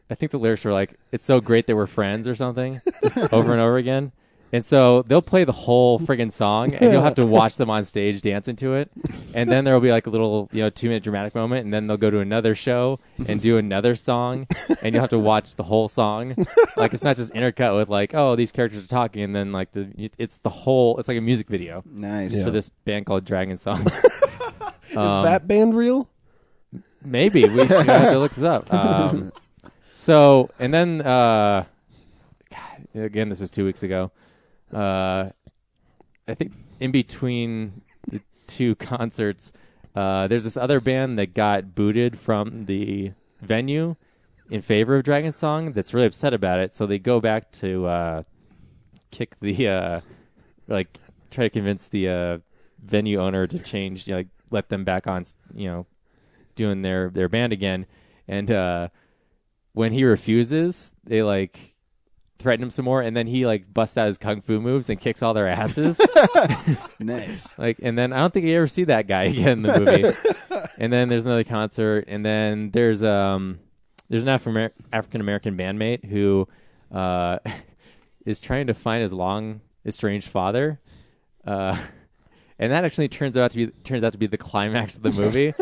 S6: I think the lyrics were like, "It's so great that we're friends" or something, over and over again. And so they'll play the whole friggin' song, and you'll have to watch them on stage dancing to it. And then there will be like a little, 2-minute dramatic moment, and then they'll go to another show and do another song, and you'll have to watch the whole song. Like it's not just intercut with like, oh, these characters are talking, and then like it's like a music video
S5: Nice.
S6: for this band called Dragon Song.
S7: Is that band real?
S6: Maybe we have to look this up. So, and then God, again, this was 2 weeks ago. I think in between the 2 concerts, there's this other band that got booted from the venue in favor of Dragon Song that's really upset about it. So they go back to kick the try to convince the venue owner to change, let them back on, doing their band again. And when he refuses, they threaten him some more, and then he busts out his kung fu moves and kicks all their asses.
S5: Nice.
S6: And then I don't think you ever see that guy again in the movie. And then there's another concert, and then there's an African American bandmate who is trying to find his long estranged father. And that actually turns out to be the climax of the movie.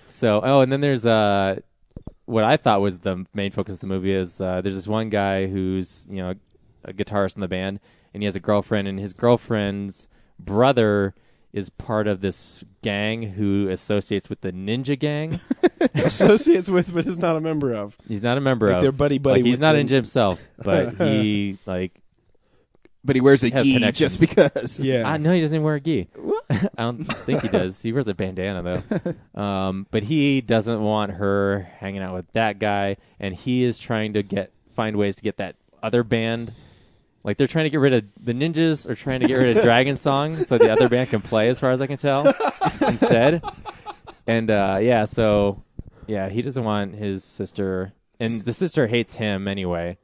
S6: So, and then there's what I thought was the main focus of the movie is there's this one guy who's a guitarist in the band, and he has a girlfriend, and his girlfriend's brother is part of this gang who associates with the ninja gang.
S7: Associates with, but is not a member of.
S6: He's not a member
S7: Like
S6: of.
S7: they're buddy.
S6: Like, he's
S7: with
S6: not
S7: the-
S6: ninja himself, but he
S5: But he wears a
S6: Has
S5: gi
S6: connections.
S5: just because.
S7: Yeah.
S6: No, he doesn't even wear a gi. I don't think he does. He wears a bandana though. But he doesn't want her hanging out with that guy, and he is trying to find ways to get that other band. Like they're trying to get rid of the ninjas, or trying to get rid of Dragon Song, so the other band can play. As far as I can tell, instead. And he doesn't want his sister, and the sister hates him anyway.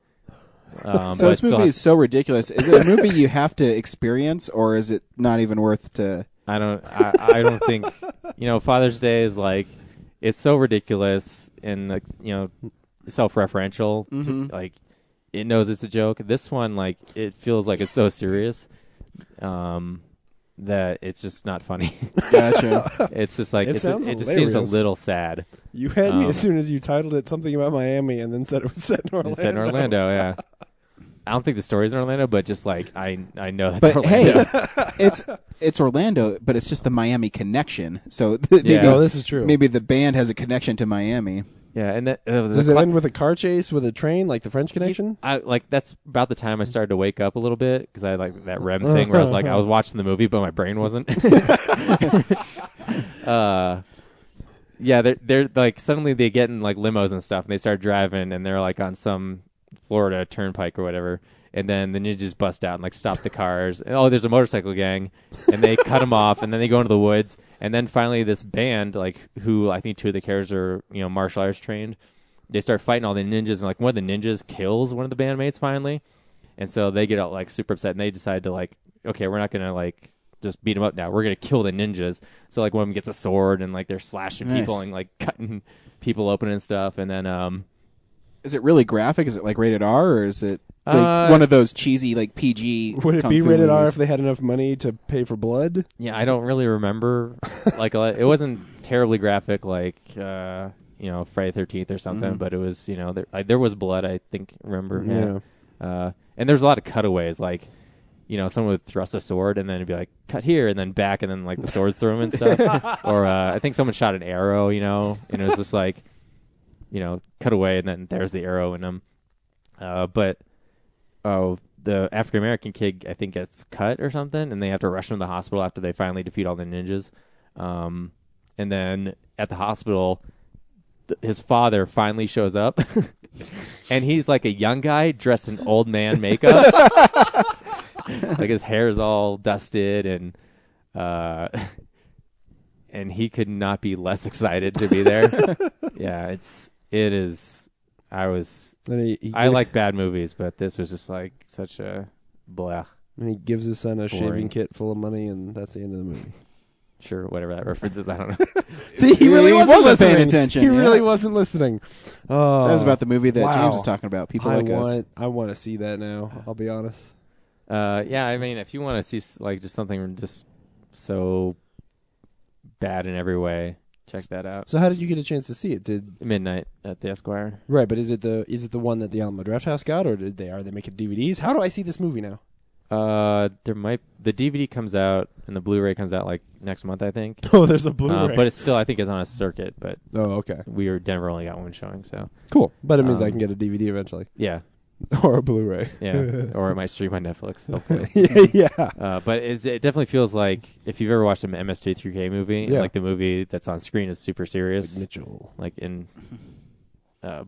S5: So this movie is so ridiculous. Is it a movie you have to experience, or is it not even worth to?
S6: I don't think, Father's Day is like, it's so ridiculous and like, self-referential. Like, it knows it's a joke. This one, like, it feels like it's so serious that it's just not funny.
S5: Gotcha.
S6: It's just like
S7: It
S6: it
S7: sounds
S6: just seems a
S7: hilarious.
S6: little sad.
S7: You had me as soon as you titled it something about Miami and then said it was set in Orlando.
S6: It's set in Orlando, yeah. I don't think the story's in Orlando, but just like I know that's
S5: But
S6: Orlando.
S5: hey, it's Orlando, but it's just the Miami connection. So
S6: Yeah.
S7: No, this is true.
S5: maybe the band has a connection to Miami.
S6: Yeah, and that,
S7: Does it end with a car chase with a train, like the French Connection?
S6: That's about the time I started to wake up a little bit, because I had like that REM thing where I was like, I was watching the movie, but my brain wasn't. They're like, suddenly they get in like limos and stuff, and they start driving, and they're like on some Florida turnpike or whatever, and then the ninjas bust out and like stop the cars. And, there's a motorcycle gang, and they cut them off, and then they go into the woods, and then finally this band, like, who I think two of the characters are martial arts trained, they start fighting all the ninjas, and like one of the ninjas kills one of the bandmates finally, and so they get all like super upset, and they decide to like, okay, we're not gonna like just beat them up now, we're gonna kill the ninjas. So like one of them gets a sword, and like they're slashing people and like cutting people open and stuff, and then
S5: Is it really graphic? Is it like rated R, or is it like one of those cheesy like PG?
S7: Would it
S5: kung
S7: be
S5: fu
S7: rated R
S5: movies?
S7: if they had enough money to pay for blood?
S6: yeah, I don't really remember. Like it wasn't terribly graphic, like Friday the 13th or something, but it was there was blood. I think remember. Yeah. And there's a lot of cutaways, like someone would thrust a sword and then it'd be like cut here and then back and then like the swords through them and stuff. Or I think someone shot an arrow, and it was just like cut away and then there's the arrow in them. But the African American kid, I think, gets cut or something, and they have to rush him to the hospital after they finally defeat all the ninjas. And then at the hospital, his father finally shows up, and he's like a young guy dressed in old man makeup. Like his hair's all dusted, and he could not be less excited to be there. Yeah, it is. I like bad movies, but this was just like such a blech.
S7: And he gives his son a
S6: Boring.
S7: shaving kit full of money, and that's the end of the movie.
S6: Sure, whatever that reference is, I don't know.
S7: See, he really wasn't
S5: wasn't paying
S7: listening.
S5: attention,
S7: He
S5: yeah.
S7: really wasn't listening. Oh,
S5: That was about the movie that
S7: wow.
S5: James was talking about. People like us.
S7: I want to see that now. I'll be honest.
S6: Yeah, I mean, if you want to see like just something just so bad in every way, check that out.
S7: So, how did you get a chance to see it?
S6: Midnight at the Esquire.
S7: Right, but is it the one that the Alamo Drafthouse got, or are they making DVDs? How do I see this movie now?
S6: The DVD comes out and the Blu-ray comes out like next month, I think.
S7: Oh, there's a Blu-ray.
S6: But it's still, I think, it's on a circuit. But
S7: okay,
S6: Denver only got one showing, so
S7: cool. But it means I can get a DVD eventually,
S6: yeah,
S7: or a Blu-ray.
S6: yeah, or it might stream on Netflix, hopefully.
S7: yeah.
S6: But it definitely feels like if you've ever watched an MST3K movie,
S7: Yeah.
S6: like the movie that's on screen is super serious,
S7: Like Mitchell.
S6: like in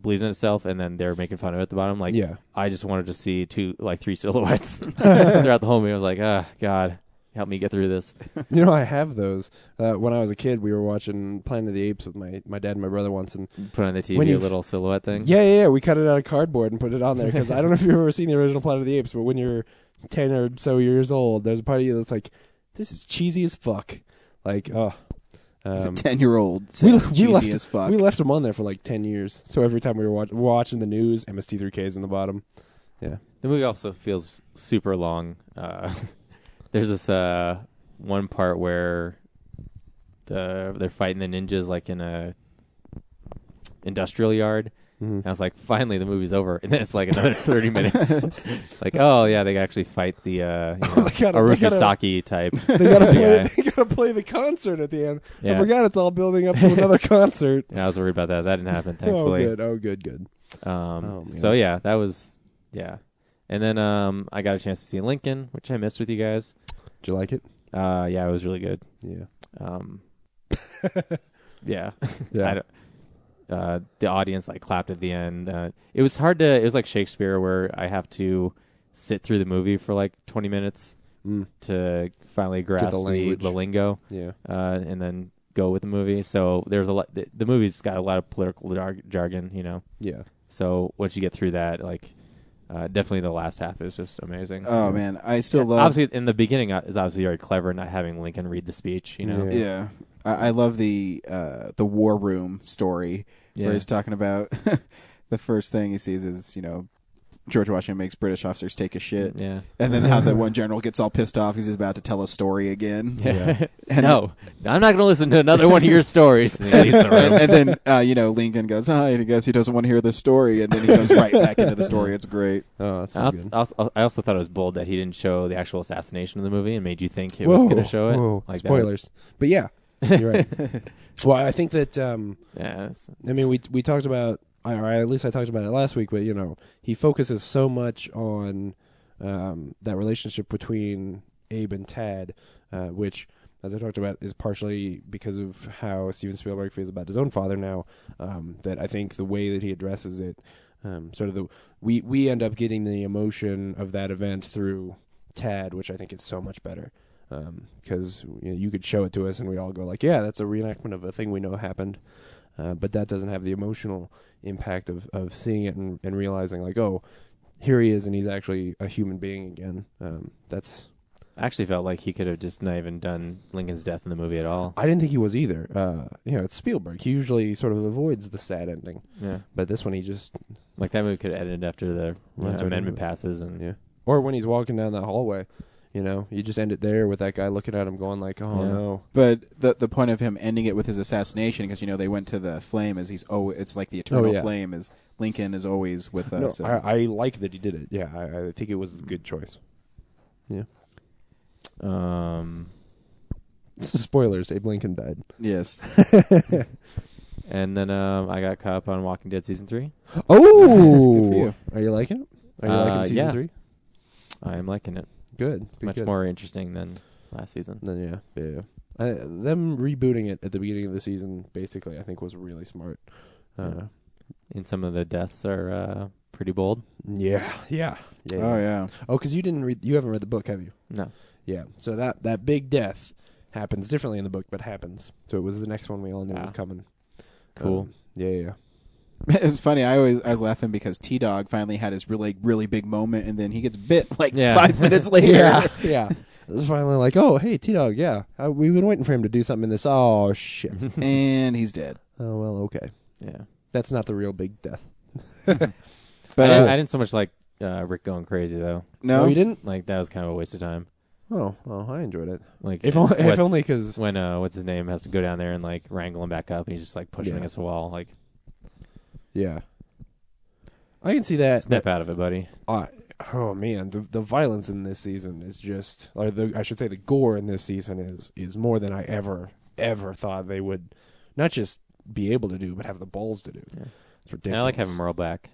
S6: believes in itself, and then they're making fun of it at the bottom. Like,
S7: Yeah.
S6: I just wanted to see three silhouettes throughout the whole movie. I was like, God, help me get through this.
S7: I have those. When I was a kid, we were watching Planet of the Apes with my dad and my brother once, and
S6: Put on the
S7: When
S6: TV
S7: you
S6: a little silhouette thing.
S7: yeah, we cut it out of cardboard and put it on there because I don't know if you've ever seen the original Planet of the Apes, but when you're 10 or so years old, there's a part of you that's like, this is cheesy as fuck. Like,
S5: The 10-year-old
S7: we
S5: cheesy
S7: left
S5: as fuck.
S7: We left them on there for like 10 years. So every time we were watching the news, MST3K is in the bottom. Yeah.
S6: The movie also feels super long. There's this one part where they're fighting the ninjas like in a industrial yard, And I was like, finally, the movie's over. And then it's like another 30 minutes. Like, oh, yeah, they actually fight the Haruki Saki type.
S7: They gotta play.
S6: guy.
S7: They gotta play the concert at the end. I
S6: Yeah.
S7: forgot it's all building up to another concert.
S6: Yeah, I was worried about that. That didn't happen, thankfully.
S7: Oh, good. Man.
S6: So, yeah, that was, yeah. And then I got a chance to see Lincoln, which I missed with you guys.
S7: Did you like it?
S6: Yeah, it was really good.
S7: Yeah.
S6: Yeah.
S7: Yeah.
S6: The audience like clapped at the end. It was hard to. It was like Shakespeare, where I have to sit through the movie for like 20 minutes to finally grasp the lingo.
S7: Yeah.
S6: And then go with the movie. So there's a lot. The movie's got a lot of political jargon, you know.
S7: Yeah.
S6: So once you get through that, like. Definitely the last half is just amazing.
S5: Oh man, I still love.
S6: Obviously, in the beginning is obviously very clever, not having Lincoln read the speech. You know,
S5: Yeah, I love the war room story
S6: Yeah.
S5: where he's talking about the first thing he sees is George Washington makes British officers take a shit.
S6: Yeah.
S5: And then how the one general gets all pissed off because he's about to tell a story again.
S6: Yeah.
S5: And
S6: no, I'm not going to listen to another one of your stories. And he leaves the room.
S5: and then, Lincoln goes, I guess he doesn't want to hear this story. And then he goes right back into the story. It's great.
S7: Oh, that's so good.
S6: I also thought it was bold that he didn't show the actual assassination of the movie and made you think it was going to show it.
S7: Whoa.
S6: Like
S7: Spoilers. But yeah, you're right. Well, I think that,
S6: Yeah.
S7: I mean, we talked about, or at least I talked about it last week, but, he focuses so much on that relationship between Abe and Tad, which, as I talked about, is partially because of how Steven Spielberg feels about his own father now, that I think the way that he addresses it, we end up getting the emotion of that event through Tad, which I think is so much better. Because you could show it to us and we'd all go like, yeah, that's a reenactment of a thing we know happened. But that doesn't have the emotional impact of seeing it and realizing like, oh, here he is and he's actually a human being again. That's.
S6: I actually felt like he could have just not even done Lincoln's death in the movie at all.
S7: I didn't think he was either. It's Spielberg. He usually sort of avoids the sad ending.
S6: Yeah.
S7: But this one he just.
S6: Like that movie could have ended after the
S7: That's right.
S6: amendment passes. And
S7: Yeah. Or when he's walking down that hallway. You just end it there with that guy looking at him going like, oh, no.
S5: But the point of him ending it with his assassination, because, they went to the flame, is it's like the eternal flame, is Lincoln is always with us.
S7: No, I like that he did it. Yeah, I think it was a good choice. Yeah. Spoilers, Abe Lincoln died.
S5: Yes.
S6: And then I got caught up on Walking Dead Season 3.
S7: Oh!
S5: Nice. Good for you.
S7: Are you liking it? Are you liking Season 3?
S6: I'm liking it.
S7: Good.
S6: Much more interesting than last season.
S7: Then yeah. Them rebooting it at the beginning of the season, basically, I think was really smart.
S6: And some of the deaths are pretty bold.
S7: Yeah.
S5: Oh, yeah.
S7: Oh, because you haven't read the book, have you?
S6: No.
S7: Yeah. So that big death happens differently in the book, but happens. So it was the next one we all knew was coming.
S6: Cool.
S7: Yeah.
S5: It's funny. I was laughing because T-Dog finally had his really, really big moment, and then he gets bit 5 minutes later.
S7: Yeah. It was finally like, oh, hey, T-Dog, yeah. We've been waiting for him to do something in this. Oh, shit.
S5: And he's dead.
S7: Oh, well, okay.
S6: Yeah.
S7: That's not the real big death.
S5: But
S6: I didn't so much like Rick going crazy, though.
S5: No?
S7: Oh, you didn't?
S6: Like, that was kind of a waste of time.
S7: Oh, I enjoyed it.
S6: Like,
S7: if only because
S6: when what's his name has to go down there and like wrangle him back up, and he's just like pushing against the wall. Like,
S7: yeah, I can see that.
S6: Snap out of it, buddy.
S7: Oh man, the violence in this season is just, or I should say, the gore in this season is more than I ever thought they would, not just be able to do, but have the balls to do.
S6: Yeah.
S7: It's ridiculous.
S6: And I like having Merle back.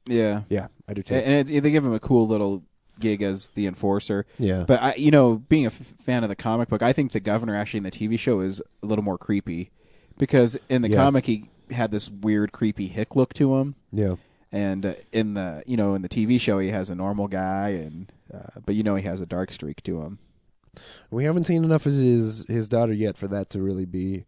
S5: Yeah.
S7: Yeah, I do too.
S5: And they give him a cool little gig as the enforcer.
S7: Yeah.
S5: But being a fan of the comic book, I think the governor actually in the TV show is a little more creepy, because in the comic he had this weird creepy hick look to him.
S7: Yeah.
S5: And in the TV show he has a normal guy, and but he has a dark streak to him.
S7: We haven't seen enough of his daughter yet for that to really be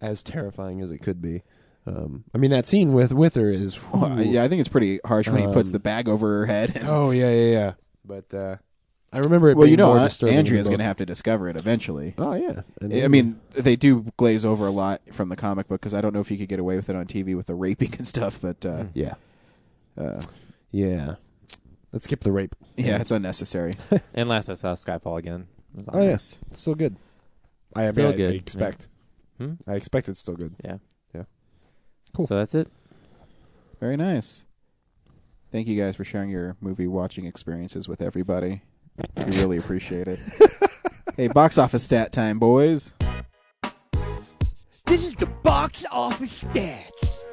S7: as terrifying as it could be. I mean, that scene with her is.
S5: I think it's pretty harsh when he puts the bag over her head.
S7: Oh yeah. But I remember it.
S5: Well,
S7: being more disturbing.
S5: Andrea's going to have to discover it eventually.
S7: Oh yeah.
S5: I mean, they do glaze over a lot from the comic book, because I don't know if you could get away with it on TV with the raping and stuff. But
S7: yeah. Let's skip the rape.
S5: Yeah, it's unnecessary.
S6: And last I saw Skyfall again. It was
S7: Oh yes, it's still good. I expect.
S6: Yeah.
S7: I expect it's still good.
S6: Yeah.
S7: Cool.
S6: So that's it.
S5: Very nice. Thank you guys for sharing your movie watching experiences with everybody. We really appreciate it. Hey, box office stat time, boys.
S8: This is the box office stats.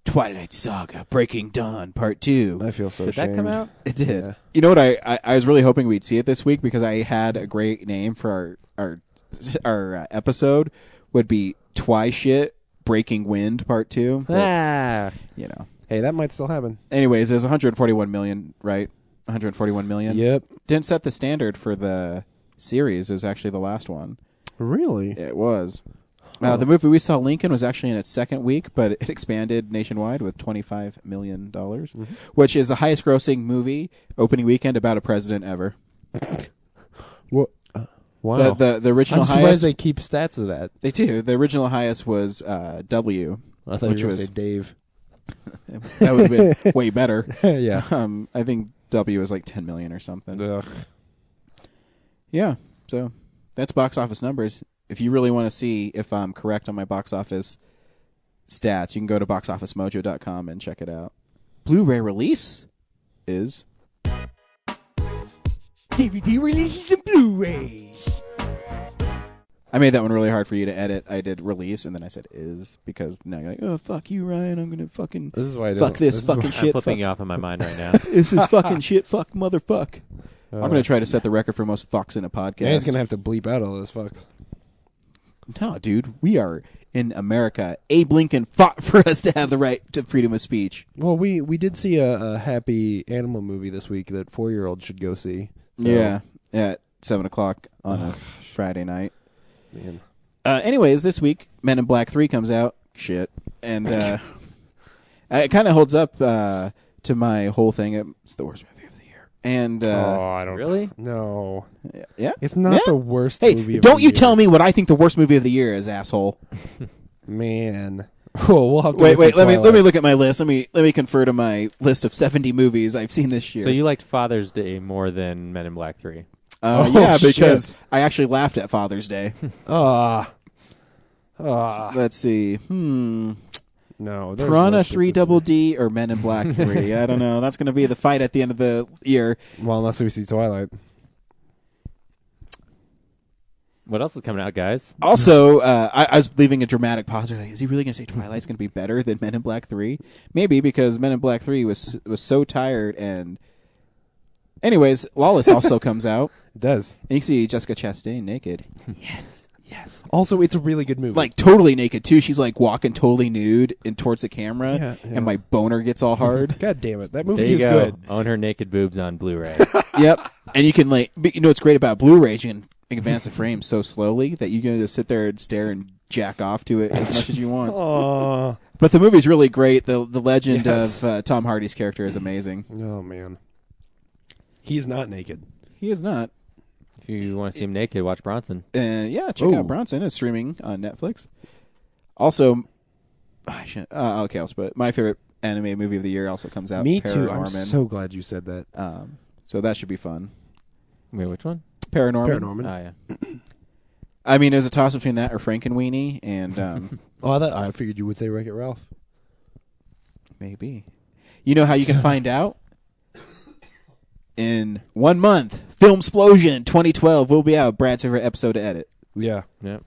S5: Twilight Saga: Breaking Dawn Part 2.
S7: I feel so
S6: Did that come
S7: ashamed.
S6: out?
S5: It did.
S7: Yeah.
S5: You know what? I was really hoping we'd see it this week because I had a great name for our episode. Would be Twi Shit Breaking Wind Part 2. But, you know.
S7: Hey, that might still happen.
S5: Anyways, there's 141 million, right? 141 million.
S7: Yep.
S5: Didn't set the standard for the series. It was actually the last one.
S7: Really?
S5: It was. The movie we saw, Lincoln, was actually in its second week, but it expanded nationwide with $25 million, which is the highest-grossing movie opening weekend about a president ever.
S7: What? Wow.
S5: The original
S7: I'm surprised
S5: highest.
S7: they keep stats of that.
S5: They do. The original highest was W,
S7: I thought
S5: which
S7: you were going to
S5: was
S7: say Dave.
S5: that would have been way better.
S7: Yeah.
S5: I think W was like 10 million or something.
S7: Ugh.
S5: Yeah. So that's box office numbers. If you really want to see if I'm correct on my box office stats, you can go to boxofficemojo.com and check it out. Blu-ray release is
S8: DVD releases and Blu-rays.
S5: I made that one really hard for you to edit. I did release and then I said is because now you're like, oh fuck you, Ryan. I'm gonna fucking
S7: This is why I
S5: fuck
S7: don't-
S5: this
S7: is
S5: fucking
S7: why-
S6: I'm
S5: shit.
S6: flipping
S5: Fuck.
S6: you off in my mind right now.
S5: This is fucking shit. Fuck motherfuck. I'm
S7: Uh,
S5: gonna try to set the record for most fucks in a podcast.
S7: Dan's going to have to bleep out all those fucks.
S5: No, dude, we are in America. Abe Lincoln fought for us to have the right to freedom of speech.
S7: Well, we did see a happy animal movie this week that 4-year-olds should go see. So,
S5: Yeah, at 7:00 on a Friday night.
S7: Man.
S5: Anyways, this week, Men in Black 3 comes out. Shit. And it kind of holds up to my whole thing. It's the worst movie of the year. And,
S7: I don't
S6: Really?
S7: No.
S5: yeah.
S7: It's not
S5: Yeah.
S7: the worst
S5: Hey,
S7: movie of
S5: don't
S7: the
S5: you
S7: year.
S5: tell me what I think the worst movie of the year is, asshole.
S7: Man. Well, we'll have to
S5: Wait,
S7: go see
S5: let me
S7: Twilight.
S5: look at my list. Let me confer to my list of 70 movies I've seen this year.
S6: So you liked Father's Day more than Men in Black 3?
S7: Oh,
S5: yeah, because
S7: shit.
S5: I actually laughed at Father's Day.
S7: Ah.
S5: Let's see.
S7: No. there's
S5: Piranha
S7: worse shit
S5: 3
S7: this
S5: Double
S7: year.
S5: D or Men in Black 3. I don't know. That's going to be the fight at the end of the year.
S7: Well, unless we see Twilight.
S6: What else is coming out, guys?
S5: Also, I was leaving a dramatic pause. Like, is he really going to say Twilight's going to be better than Men in Black 3? Maybe, because Men in Black 3 was so tired. And anyways, Lawless also comes out.
S7: It does.
S5: And you can see Jessica Chastain naked. Yes.
S7: Also, it's a really good movie.
S5: Like, totally naked, too. She's, like, walking totally nude and towards the camera.
S7: Yeah.
S5: And my boner gets all hard.
S7: God damn it. That
S6: There
S7: movie
S6: you
S7: is
S6: go.
S7: good.
S6: Own her naked boobs on Blu-ray.
S5: Yep. And you can, like, but you know what's great about Blu-ray? You can advance the frame so slowly that you can just sit there and stare and jack off to it as much as you want.
S7: Oh.
S5: But the movie's really great. The legend
S7: Yes.
S5: of Tom Hardy's character is amazing.
S7: Oh, man. He's not naked.
S5: He is not.
S6: If you want to see him naked, watch Bronson.
S5: Yeah, check
S7: Ooh.
S5: out Bronson. It's streaming on Netflix. Also, I should, okay, I'll split. My favorite anime movie of the year also comes out.
S7: Me too. I'm
S5: Paranorman.
S7: so glad you said that.
S5: So that should be fun.
S6: Wait, which one?
S5: Paranorman.
S7: Paranorman.
S6: Oh, yeah.
S5: I mean, there's a toss between that or Frankenweenie, and
S7: I figured you would say Wreck-It Ralph.
S5: maybe. You know how you can find out? In 1 month, Filmsplosion 2012 will be out. Brad's favorite episode to edit.
S7: Yeah.
S6: Yep.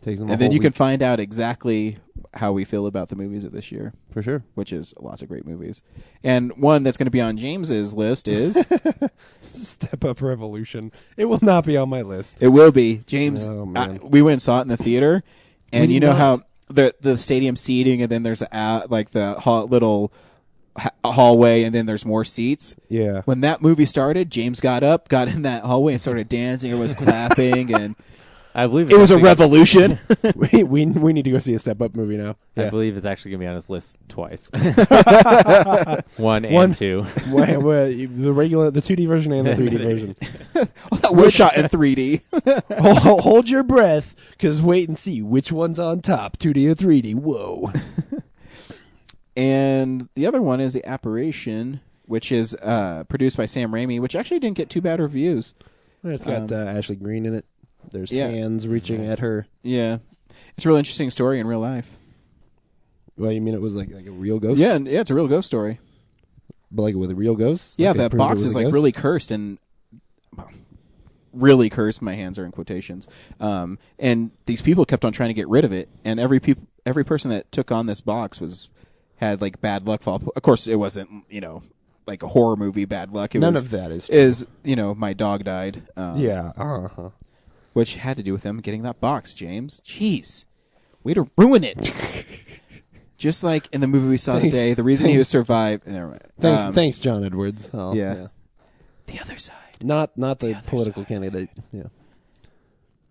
S7: Takes them a
S5: And then
S7: whole
S5: you can
S7: week.
S5: find out exactly how we feel about the movies of this year,
S7: For sure.
S5: which is lots of great movies. And one that's going to be on James's list is
S7: Step Up Revolution. It will not be on my list.
S5: it will be James.
S7: Oh, man.
S5: We went and saw it in the theater, and
S7: We
S5: you
S7: did
S5: know
S7: not.
S5: how the stadium seating, and then there's like the little hallway, and then there's more seats.
S7: Yeah.
S5: When that movie started, James got up, got in that hallway, and started dancing. Everyone was clapping, and
S6: I believe
S5: it was a
S6: actually-
S5: revolution.
S7: we need to go see a Step Up movie now.
S6: I
S7: Yeah.
S6: believe it's actually going to be on his list twice. One and
S7: One.
S6: two.
S7: The regular, the 2D version and the 3D version.
S5: That was shot in 3D.
S7: Hold your breath, because wait and see which one's on top, 2D or 3D. Whoa.
S5: And the other one is The Apparition, which is produced by Sam Raimi, which actually didn't get too bad reviews.
S7: It's got Ashley Greene in it. There's
S5: Yeah.
S7: hands reaching at her.
S5: Yeah. It's a really interesting story in real life.
S7: Well, you mean it was like a real ghost?
S5: Yeah, it's a real ghost story.
S7: But like with a real ghost?
S5: Yeah,
S7: Like they
S5: that
S7: proved
S5: box
S7: it was
S5: is
S7: a
S5: like
S7: ghost?
S5: really cursed and really cursed. My hands are in quotations. And these people kept on trying to get rid of it, and every person that took on this box had like bad luck fall. Of course, it wasn't like a horror movie bad luck.
S7: None of that is true.
S5: is my dog died.
S7: Yeah. Uh-huh.
S5: Which had to do with them getting that box. James, jeez, way to ruin it. Just like in the movie we saw today, the reason he was survived. Never mind.
S7: Thanks, John Edwards.
S5: Yeah. The other side.
S7: Not the political candidate. Yeah.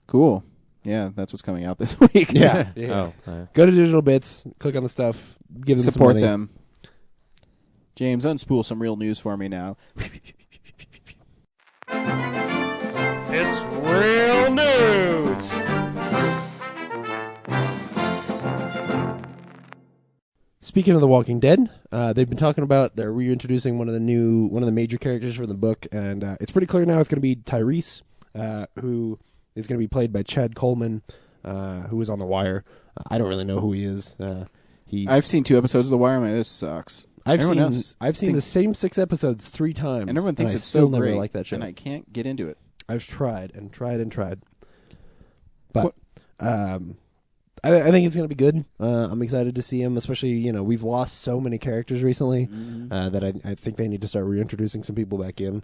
S5: Cool. Yeah, that's what's coming out this week.
S7: Yeah.
S6: Oh,
S7: Go to Digital Bits, click on the stuff, give them
S5: Support
S7: some money.
S5: them. James, unspool some real news for me now.
S4: It's real news.
S7: Speaking of The Walking Dead, they've been talking about they're reintroducing one of the major characters from the book, and it's pretty clear now it's going to be Tyrese, who is going to be played by Chad Coleman, who was on The Wire. I don't really know who he is.
S5: I've seen 2 episodes of The Wire. This sucks.
S7: I've
S5: Everyone
S7: seen
S5: else
S7: the
S5: thinks-
S7: same 6 episodes 3 times,
S5: and everyone thinks
S7: I
S5: it's
S7: still
S5: so
S7: never
S5: great.
S7: like that show.
S5: And I can't get into it.
S7: I've tried and tried and tried, but I think it's going to be good. I'm excited to see him, especially we've lost so many characters recently that I think they need to start reintroducing some people back in.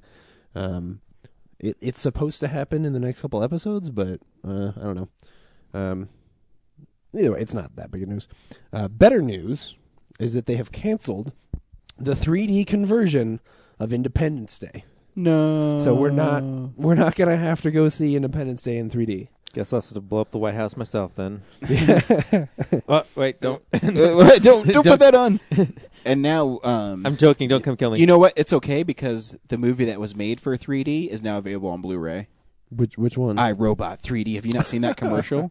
S7: It's supposed to happen in the next couple episodes, but I don't know. Either way, it's not that big of news. Better news is that they have canceled the 3D conversion of Independence Day.
S5: No.
S7: So we're not gonna have to go see Independence Day in 3D.
S6: guess I'll have to blow up the White House myself then. Oh, wait, don't.
S5: don't put that on. And now,
S6: I'm joking. Don't come kill me.
S5: You know what? It's okay because the movie that was made for 3D is now available on Blu-ray.
S7: Which one?
S5: iRobot 3D. Have you not seen that commercial?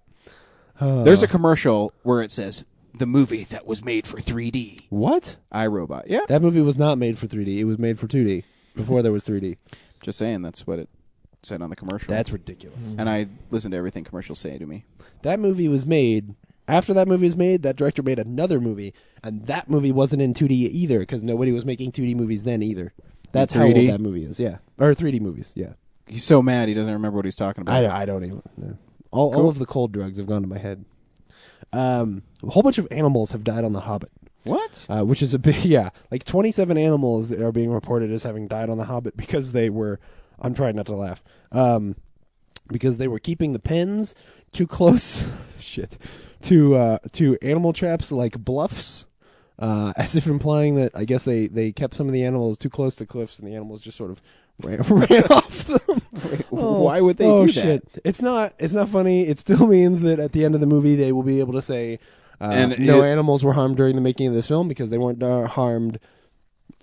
S5: There's a commercial where it says the movie that was made for 3D.
S7: What?
S5: iRobot. Yeah.
S7: That movie was not made for 3D. It was made for 2D before there was 3D.
S5: Just saying, that's what it said on the commercial.
S7: That's ridiculous.
S5: And I listen to everything commercials say to me.
S7: That movie was made. After that movie was made, that director made another movie, and that movie wasn't in 2D either because nobody was making 2D movies then either. That's how old
S5: 3D?
S7: that movie is. Yeah, or 3D movies. Yeah.
S5: He's so mad he doesn't remember what he's talking about.
S7: I don't even. No. All of the cold drugs have gone to my head. A whole bunch of animals have died on The Hobbit.
S5: What?
S7: Which is a big, yeah, like 27 animals that are being reported as having died on The Hobbit because they were, I'm trying not to laugh, because they were keeping the pens too close, to animal traps like bluffs, as if implying that I guess they kept some of the animals too close to cliffs and the animals just sort of ran off them.
S5: Why would they do
S7: shit.
S5: that?
S7: It's not funny. It still means that at the end of the movie they will be able to say
S5: And
S7: no animals were harmed during the making of this film because they weren't harmed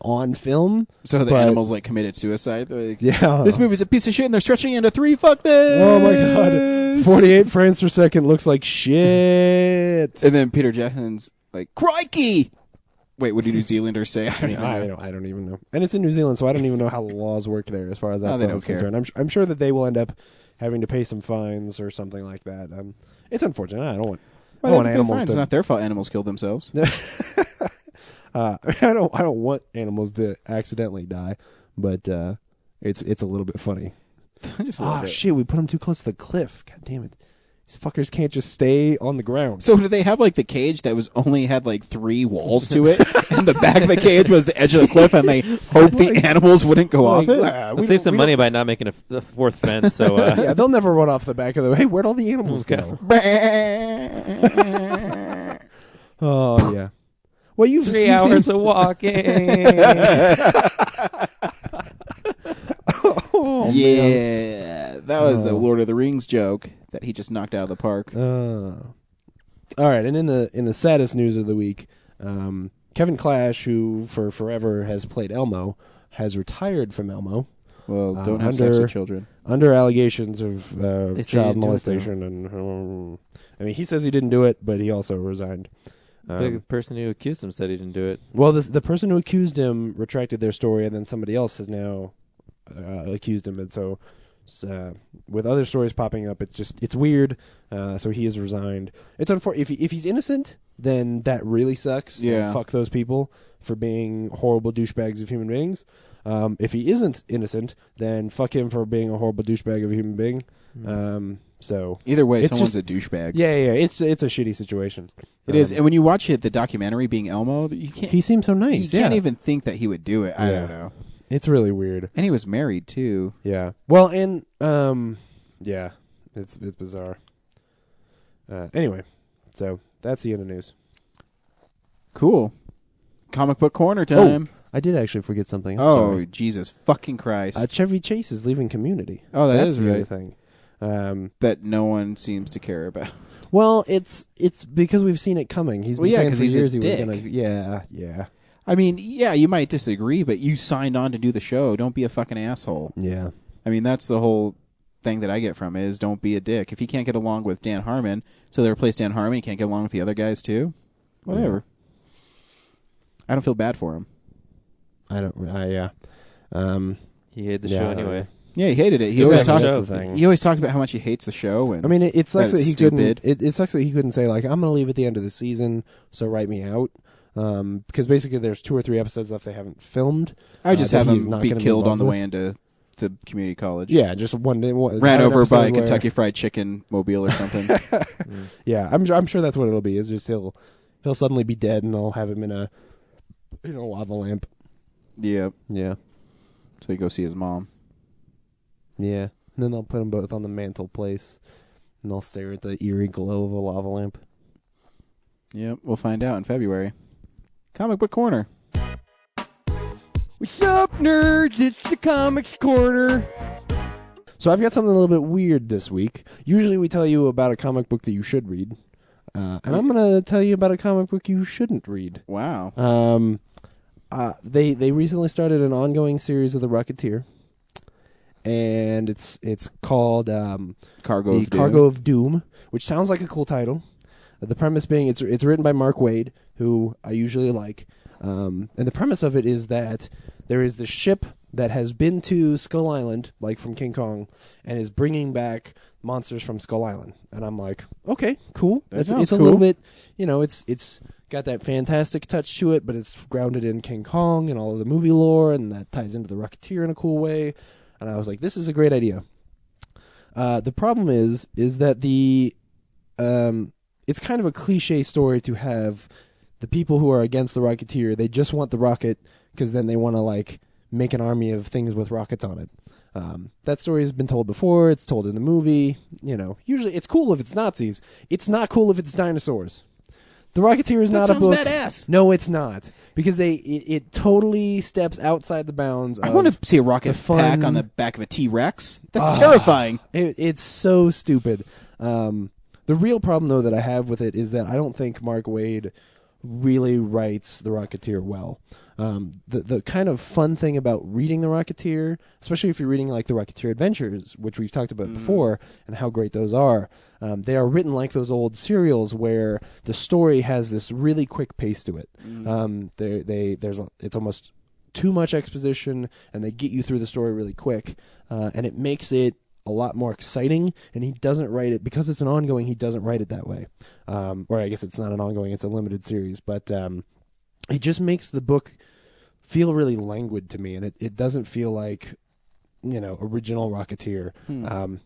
S7: on film.
S5: So the
S7: but-
S5: animals like committed suicide. They're like,
S7: Yeah.
S5: this movie's a piece of shit, and they're stretching into 3. Fuck this.
S7: Oh my god. 48 frames per second looks like shit.
S5: And then Peter Jackson's like, crikey. Wait, what do New Zealanders say? I don't even know.
S7: I don't even know. And it's in New Zealand, so I don't even know how the laws work there as far as that
S5: Oh, they
S7: stuff
S5: don't
S7: is
S5: care.
S7: concerned. I'm sure that they will end up having to pay some fines or something like that. It's unfortunate. I don't want
S5: Well,
S7: want
S5: that's
S7: animals
S5: fine.
S7: to.
S5: It's not their fault animals killed themselves.
S7: I don't want animals to accidentally die, but it's a little bit funny.
S5: Just a little bit.
S7: Shit, we put them too close to the cliff. God damn it. These fuckers can't just stay on the ground.
S5: So did they have like the cage that was only had like 3 walls to it, and the back of the cage was the edge of the cliff, and they hoped the animals wouldn't go off it?
S6: We'll save some money by not making a 4th fence. So
S7: Yeah, they'll never run off the back of the. Hey, where'd all the animals go? Oh yeah. Well, you've
S6: 3
S7: seen
S6: hours of walking.
S7: Oh,
S5: Yeah, that was a Lord of the Rings joke that he just knocked out of the park.
S7: All right, and in the saddest news of the week, Kevin Clash, who for forever has played Elmo, has retired from Elmo.
S5: Well, don't have sex with children.
S7: Under allegations of
S6: They say
S7: child
S6: you do it,
S7: molestation, and I mean, he says he didn't do it, but he also resigned.
S6: The person who accused him said he didn't do it.
S7: Well, the person who accused him retracted their story, and then somebody else has now accused him, and so with other stories popping up, it's weird. So he has resigned. It's unfortunate if he's innocent. then that really sucks.
S5: Yeah.
S7: And fuck those people for being horrible douchebags of human beings. If he isn't innocent, then fuck him for being a horrible douchebag of a human being. So
S5: Either way,
S7: it's
S5: someone's
S7: just-
S5: a douchebag.
S7: yeah, it's a shitty situation.
S5: It is. And when you watch the documentary being Elmo, you can't.
S7: He seems so nice.
S5: You can't
S7: yeah.
S5: even think that he would do it. I
S7: Yeah.
S5: don't know.
S7: It's really weird.
S5: And he was married too.
S7: Yeah. Well, and yeah, it's bizarre. Anyway, so that's the end of news.
S5: Cool. Comic book corner time.
S7: I did actually forget something. I'm
S5: Oh,
S7: sorry.
S5: Jesus fucking Christ.
S7: Chevy Chase is leaving Community.
S5: Oh, that
S7: that's
S5: is
S7: the other
S5: right.
S7: thing.
S5: That no one seems to care about.
S7: Well, it's because we've seen it coming. He's
S5: Well,
S7: been
S5: yeah,
S7: saying
S5: 'cause
S7: for
S5: he's a
S7: years he
S5: dick.
S7: was gonna. Yeah.
S5: I mean, yeah, you might disagree, but you signed on to do the show. Don't be a fucking asshole.
S7: Yeah.
S5: I mean, that's the whole thing that I get from it is don't be a dick. If he can't get along with Dan Harmon, so they replace Dan Harmon, he can't get along with the other guys too? Whatever. I don't feel bad for him.
S7: I don't. Yeah.
S6: He hated the
S7: Yeah,
S6: show anyway.
S5: Yeah, he hated it. He
S7: Exactly,
S5: always talked.
S7: that's the thing.
S5: He always talked about how much he hates the show. And
S7: I mean, it sucks that
S5: That's
S7: he
S5: stupid.
S7: couldn't. It sucks that he couldn't say like, "I'm going to leave at the end of the season, so write me out." Because basically, there's 2 or 3 episodes left they haven't filmed.
S5: I would just
S7: that
S5: have
S7: he's
S5: him
S7: not
S5: be
S7: gonna be
S5: killed on
S7: involved
S5: the
S7: with.
S5: way into the community college.
S7: Yeah, just one day.
S5: Ran
S7: an
S5: over by a
S7: episode where-
S5: Kentucky Fried Chicken mobile or something.
S7: Yeah, I'm sure that's what it'll be. Is just he'll suddenly be dead, and they'll have him in a lava lamp.
S5: Yeah.
S7: Yeah,
S5: So he go see his mom.
S7: yeah. And then they'll put them both on the mantle place, and they'll stare at the eerie glow of a lava lamp.
S5: Yep, we'll find out in February. Comic Book Corner.
S8: What's up, nerds? It's the Comics Corner.
S7: So I've got something a little bit weird this week. Usually we tell you about a comic book that you should read, and I'm going to tell you about a comic book you shouldn't read.
S5: Wow.
S7: They recently started an ongoing series of The Rocketeer, and it's called
S5: Cargo of Doom.
S7: Cargo of Doom, which sounds like a cool title. The premise being it's written by Mark Waid, who I usually like, and the premise of it is that there is this ship that has been to Skull Island, like from King Kong, and is bringing back monsters from Skull Island. And I'm like, okay, cool.
S5: That
S7: It's
S5: sounds
S7: a
S5: cool.
S7: little bit, it's got that fantastic touch to it, but it's grounded in King Kong and all of the movie lore, and that ties into the Rocketeer in a cool way. And I was like, this is a great idea. The problem is that it's kind of a cliche story to have the people who are against the Rocketeer, they just want the rocket because then they want to like make an army of things with rockets on it. That story has been told before. It's told in the movie. Usually it's cool if it's Nazis. It's not cool if it's dinosaurs. The Rocketeer is
S5: That
S7: not a
S5: sounds
S7: book.
S5: badass.
S7: No, it's not, because it totally steps outside the bounds.
S5: I
S7: of
S5: want to see a rocket
S7: the fun-
S5: pack on the back of a T-Rex. That's terrifying.
S7: It's so stupid. The real problem, though, that I have with it is that I don't think Mark Waid really writes The Rocketeer well. The kind of fun thing about reading The Rocketeer, especially if you're reading like The Rocketeer Adventures, which we've talked about before, and how great those are, they are written like those old serials where the story has this really quick pace to it. It's almost too much exposition, and they get you through the story really quick, and it makes it a lot more exciting. And he doesn't write it because it's an ongoing. He doesn't write it that way, or I guess it's not an ongoing; it's a limited series. But it just makes the book feel really languid to me, and it doesn't feel like original Rocketeer.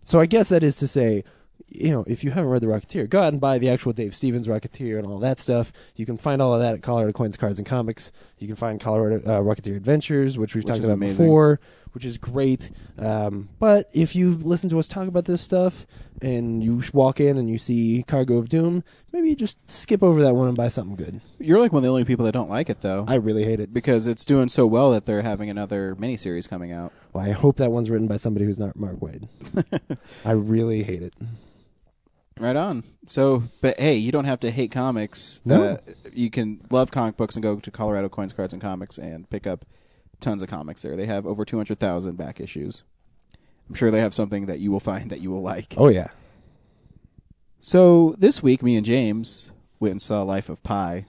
S7: So I guess that is to say, if you haven't read The Rocketeer, go out and buy the actual Dave Stevens Rocketeer and all that stuff. You can find all of that at Colorado Coins, Cards, and Comics. You can find Colorado Rocketeer Adventures, which we've talked
S5: is
S7: about
S5: amazing.
S7: before, which is great. But if you listen to us talk about this stuff and you walk in and you see Cargo of Doom, maybe you just skip over that one and buy something good.
S5: You're like one of the only people that don't like it, though.
S7: I really hate it.
S5: Because it's doing so well that they're having another miniseries coming out.
S7: Well, I hope that one's written by somebody who's not Mark Waid. I really hate it.
S5: Right on. So, but hey, you don't have to hate comics.
S7: No.
S5: You can love comic books and go to Colorado Coins, Cards, and Comics and pick up tons of comics there. They have over 200,000 back issues. I'm sure they have something that you will find that you will like.
S7: Oh, yeah.
S5: So this week, me and James went and saw Life of Pi.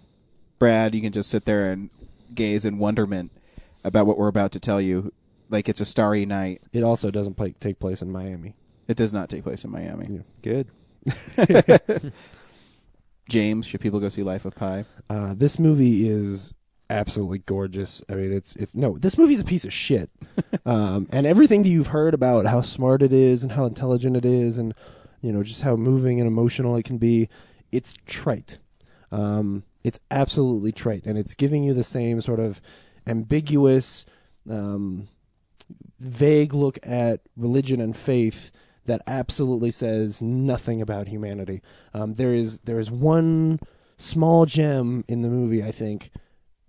S5: Brad, you can just sit there and gaze in wonderment about what we're about to tell you, like it's a starry night.
S7: It also doesn't take place in Miami.
S5: It does not take place in Miami.
S7: Yeah.
S6: Good.
S5: James, should people go see Life of Pi?
S7: This movie is absolutely gorgeous. I mean, this movie's a piece of shit. And everything that you've heard about how smart it is and how intelligent it is and, just how moving and emotional it can be, it's trite. It's absolutely trite. And it's giving you the same sort of ambiguous, vague look at religion and faith that absolutely says nothing about humanity. There is one small gem in the movie, I think,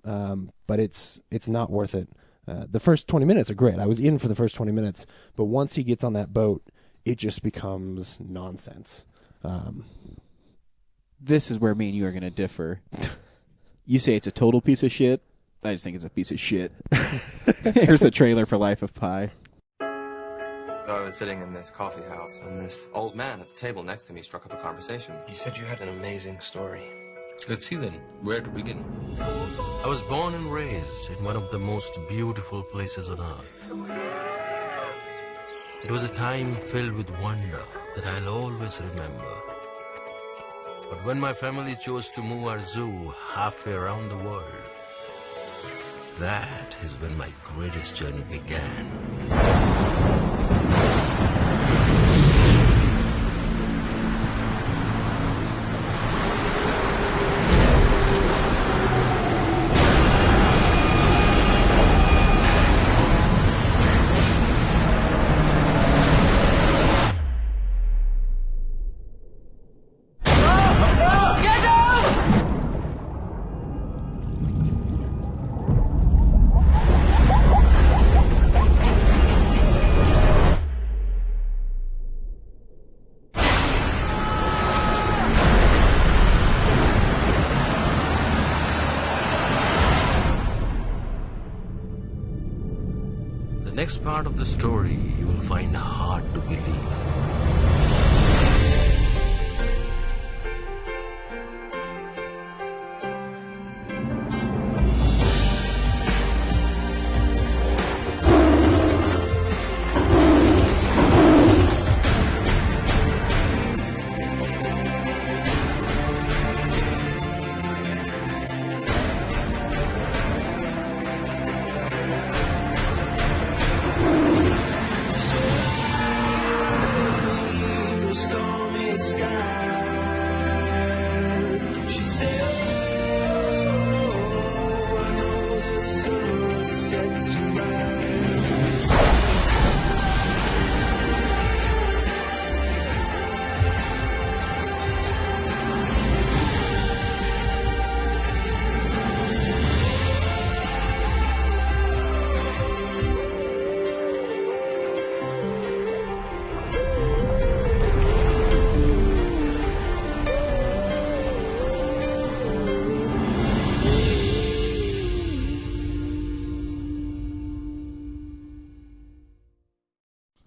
S7: but it's not worth it. The first 20 minutes are great. I was in for the first 20 minutes, but once he gets on that boat, it just becomes nonsense.
S5: This is where me and you are going to differ. You say it's a total piece of shit. I just think it's a piece of shit. Here's the trailer for Life of Pi.
S9: I was sitting in this coffee house, and this old man at the table next to me struck up a conversation. He said you had an amazing story.
S10: Let's see then. Where to begin?
S9: I was born and raised in one of the most beautiful places on earth. It was a time filled with wonder that I'll always remember. But when my family chose to move our zoo halfway around the world, that is when my greatest journey began. The next part of the story you will find hard to believe.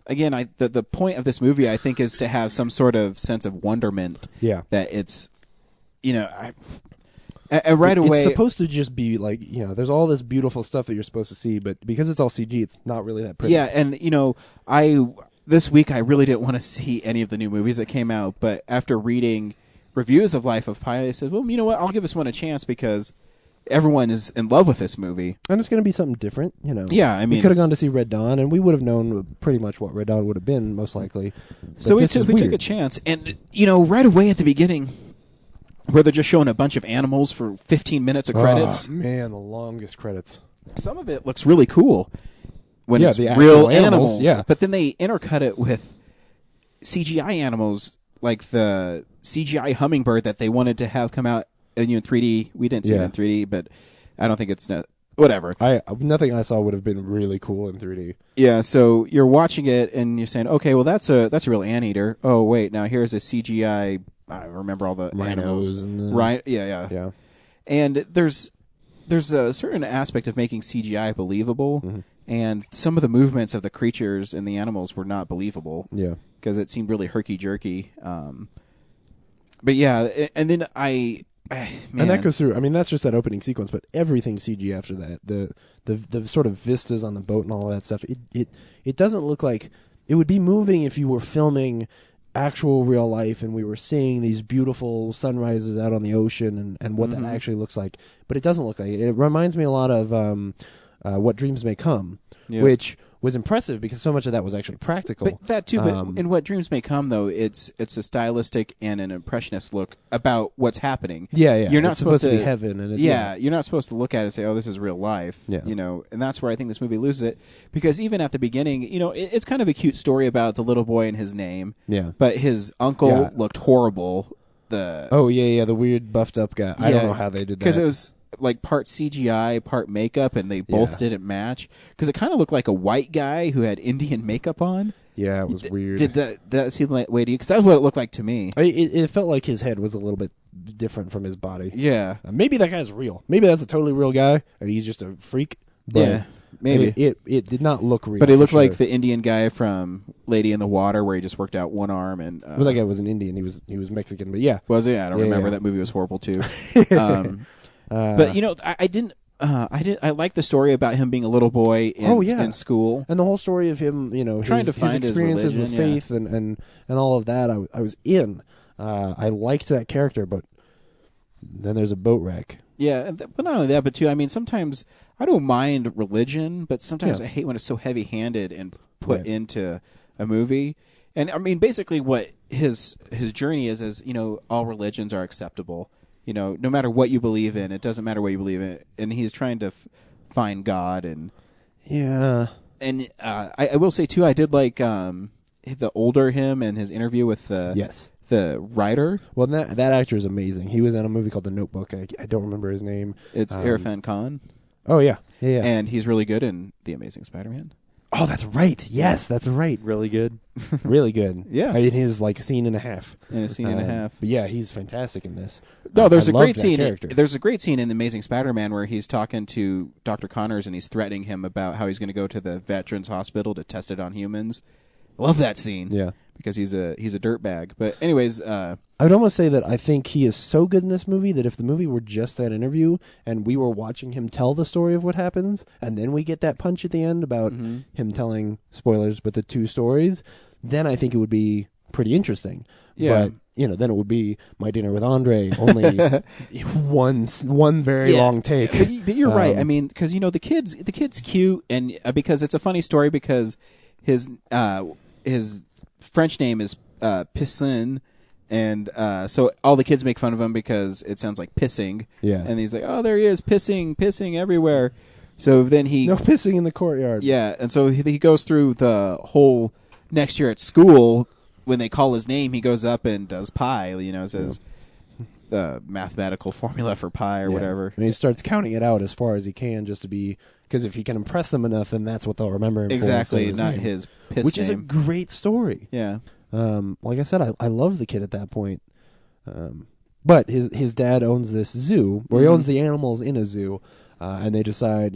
S5: Again, the point of this movie, I think, is to have some sort of sense of wonderment.
S7: Yeah.
S5: That it's, right away.
S7: It's supposed to just be like, there's all this beautiful stuff that you're supposed to see, but because it's all CG, it's not really that pretty.
S5: Yeah, and, this week I really didn't want to see any of the new movies that came out, but after reading reviews of Life of Pi, I said, well, you know what, I'll give this one a chance because everyone is in love with this movie.
S7: And it's going to be something different,
S5: Yeah, I mean...
S7: We could have gone to see Red Dawn, and we would have known pretty much what Red Dawn would have been, most likely. But
S5: so we took a chance. And, right away at the beginning, where they're just showing a bunch of animals for 15 minutes of credits.
S7: Oh, man, the longest credits.
S5: Some of it looks really cool when it's
S7: the
S5: real
S7: animals. Yeah.
S5: But then they intercut it with CGI animals, like the CGI hummingbird that they wanted to have come out in 3D. We didn't see it in 3D, but I don't think it's whatever.
S7: Nothing I saw would have been really cool in 3D.
S5: Yeah, so you're watching it and you're saying, okay, well that's a real anteater. Oh wait, now here's a CGI. I don't remember all the
S7: rhinos and
S5: yeah. And there's a certain aspect of making CGI believable, and some of the movements of the creatures and the animals were not believable.
S7: Yeah,
S5: because it seemed really herky jerky. But yeah, and then
S7: and that goes through. I mean, that's just that opening sequence, but everything CG after that, the sort of vistas on the boat and all that stuff. It doesn't look like it would be moving if you were filming actual real life, and we were seeing these beautiful sunrises out on the ocean and what that actually looks like. But it doesn't look like it. It reminds me a lot of What Dreams May Come, which was impressive because so much of that was actually practical.
S5: But that too. But in What Dreams May Come, though, it's a stylistic and an impressionist look about what's happening.
S7: Yeah.
S5: You're not supposed
S7: to be heaven, and
S5: you're not supposed to look at it and say, "Oh, this is real life."
S7: Yeah.
S5: And that's where I think this movie loses it, because even at the beginning, it's kind of a cute story about the little boy and his name.
S7: Yeah.
S5: But his uncle looked horrible.
S7: The weird buffed up guy. I don't know how they did that,
S5: because it was like part CGI, part makeup, and they both didn't match. Because it kind of looked like a white guy who had Indian makeup on.
S7: Yeah, it was weird.
S5: Did that seem like way to you? Because that's what it looked like to me.
S7: It felt like his head was a little bit different from his body.
S5: Yeah,
S7: maybe that guy's real. Maybe that's a totally real guy, and he's just a freak. But
S5: yeah, maybe
S7: it did not look real.
S5: But he looked like the Indian guy from Lady in the Water, where he just worked out one arm. And
S7: well, that guy was an Indian. He was Mexican, but yeah,
S5: was he? I don't remember. That movie was horrible too. But I didn't. I like the story about him being a little boy in school,
S7: and the whole story of him,
S5: trying to find
S7: his experiences
S5: his religion,
S7: with faith and all of that. I was in. I liked that character, but then there's a boat wreck.
S5: Yeah, but not only that, but too, I mean, sometimes I don't mind religion, but sometimes I hate when it's so heavy-handed and put into a movie. And I mean, basically, what his journey is all religions are acceptable. No matter what you believe in, it doesn't matter what you believe in, and he's trying to find God. And I will say too, I did like the older him and his interview with the writer.
S7: Well, that actor is amazing. He was in a movie called The Notebook. I don't remember his name.
S5: It's Irfan Khan.
S7: Oh yeah,
S5: and he's really good in The Amazing Spider-Man.
S7: Oh, that's right. Yes, that's right.
S6: Really good.
S7: Really good.
S5: Yeah.
S7: I mean, his like scene and a half.
S5: In a scene and a half.
S7: But yeah, he's fantastic in this.
S5: No, there's a great scene.
S7: Character.
S5: There's a great scene in The Amazing Spider-Man where he's talking to Dr. Connors and he's threatening him about how he's going to go to the Veterans Hospital to test it on humans. I love that scene.
S7: Yeah.
S5: Because he's a dirtbag. But anyways,
S7: I would almost say that I think he is so good in this movie that if the movie were just that interview and we were watching him tell the story of what happens, and then we get that punch at the end about him telling, spoilers, but the two stories, then I think it would be pretty interesting.
S5: Yeah.
S7: But then it would be My Dinner with Andre, only one very long take.
S5: But you're right. I mean, because the kid's cute, and because it's a funny story because his French name is Pissin, and so all the kids make fun of him because it sounds like pissing.
S7: Yeah.
S5: And he's like, oh, there he is, pissing everywhere. So then
S7: no pissing in the courtyard.
S5: Yeah, and so he goes through the whole next year at school. When they call his name, he goes up and does pi. Says the mathematical formula for pi or whatever.
S7: And he starts counting it out as far as he can, just to be, because if he can impress them enough, then that's what they'll remember him
S5: exactly,
S7: for. Exactly,
S5: not
S7: name.
S5: his piss
S7: which
S5: name.
S7: is a great story.
S5: Yeah.
S7: Like I said, I love the kid at that point. But his dad owns this zoo where he owns the animals in a zoo. And they decide,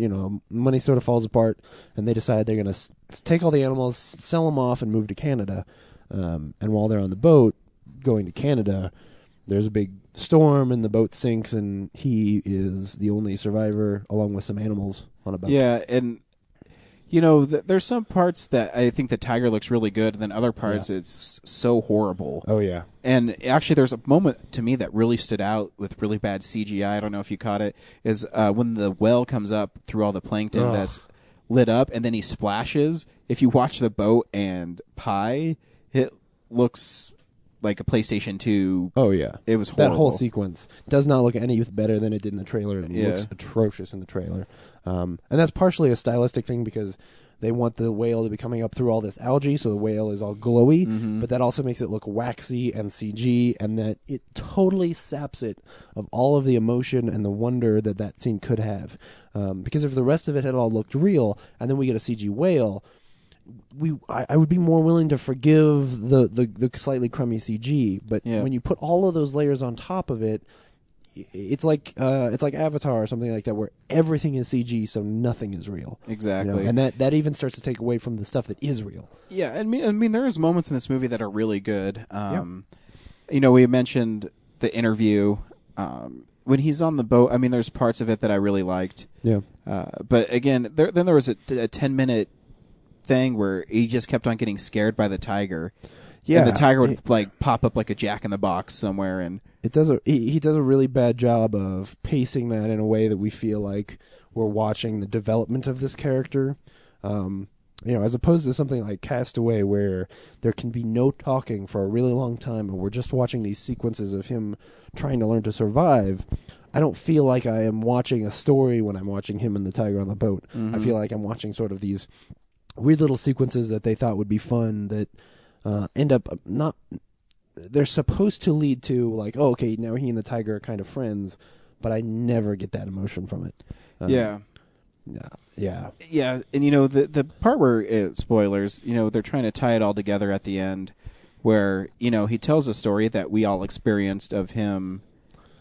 S7: money sort of falls apart, and they decide they're going to take all the animals, sell them off, and move to Canada. And while they're on the boat going to Canada, there's a big storm, and the boat sinks, and he is the only survivor, along with some animals on a boat.
S5: Yeah, and there's some parts that I think the tiger looks really good, and then other parts it's so horrible.
S7: Oh yeah.
S5: And actually, there's a moment to me that really stood out with really bad CGI. I don't know if you caught it. Is when the whale comes up through all the plankton that's lit up, and then he splashes. If you watch the boat and Pi, it looks like a PlayStation 2.
S7: Oh yeah,
S5: it was horrible.
S7: That whole sequence does not look any better than it did in the trailer. It looks atrocious in the trailer, and that's partially a stylistic thing because they want the whale to be coming up through all this algae, so the whale is all glowy. But that also makes it look waxy and CG, and that it totally saps it of all of the emotion and the wonder that scene could have. Because if the rest of it had all looked real, and then we get a CG whale, I would be more willing to forgive the slightly crummy CG, but when you put all of those layers on top of it, it's like Avatar or something like that, where everything is CG, so nothing is real.
S5: Exactly,
S7: and that even starts to take away from the stuff that is real.
S5: Yeah, I mean, there's moments in this movie that are really good. We mentioned the interview when he's on the boat. I mean, there's parts of it that I really liked.
S7: Yeah,
S5: but again, there was a 10-minute thing where he just kept on getting scared by the tiger.
S7: Yeah,
S5: and the tiger would like pop up like a Jack in the Box somewhere, and
S7: it does he does a really bad job of pacing that in a way that we feel like we're watching the development of this character. As opposed to something like Castaway, where there can be no talking for a really long time, and we're just watching these sequences of him trying to learn to survive. I don't feel like I am watching a story when I'm watching him and the tiger on the boat. I feel like I'm watching sort of these weird little sequences that they thought would be fun that end up not. They're supposed to lead to like, oh, okay, now he and the tiger are kind of friends, but I never get that emotion from it.
S5: Yeah, and the part where spoilers, they're trying to tie it all together at the end, where he tells a story that we all experienced of him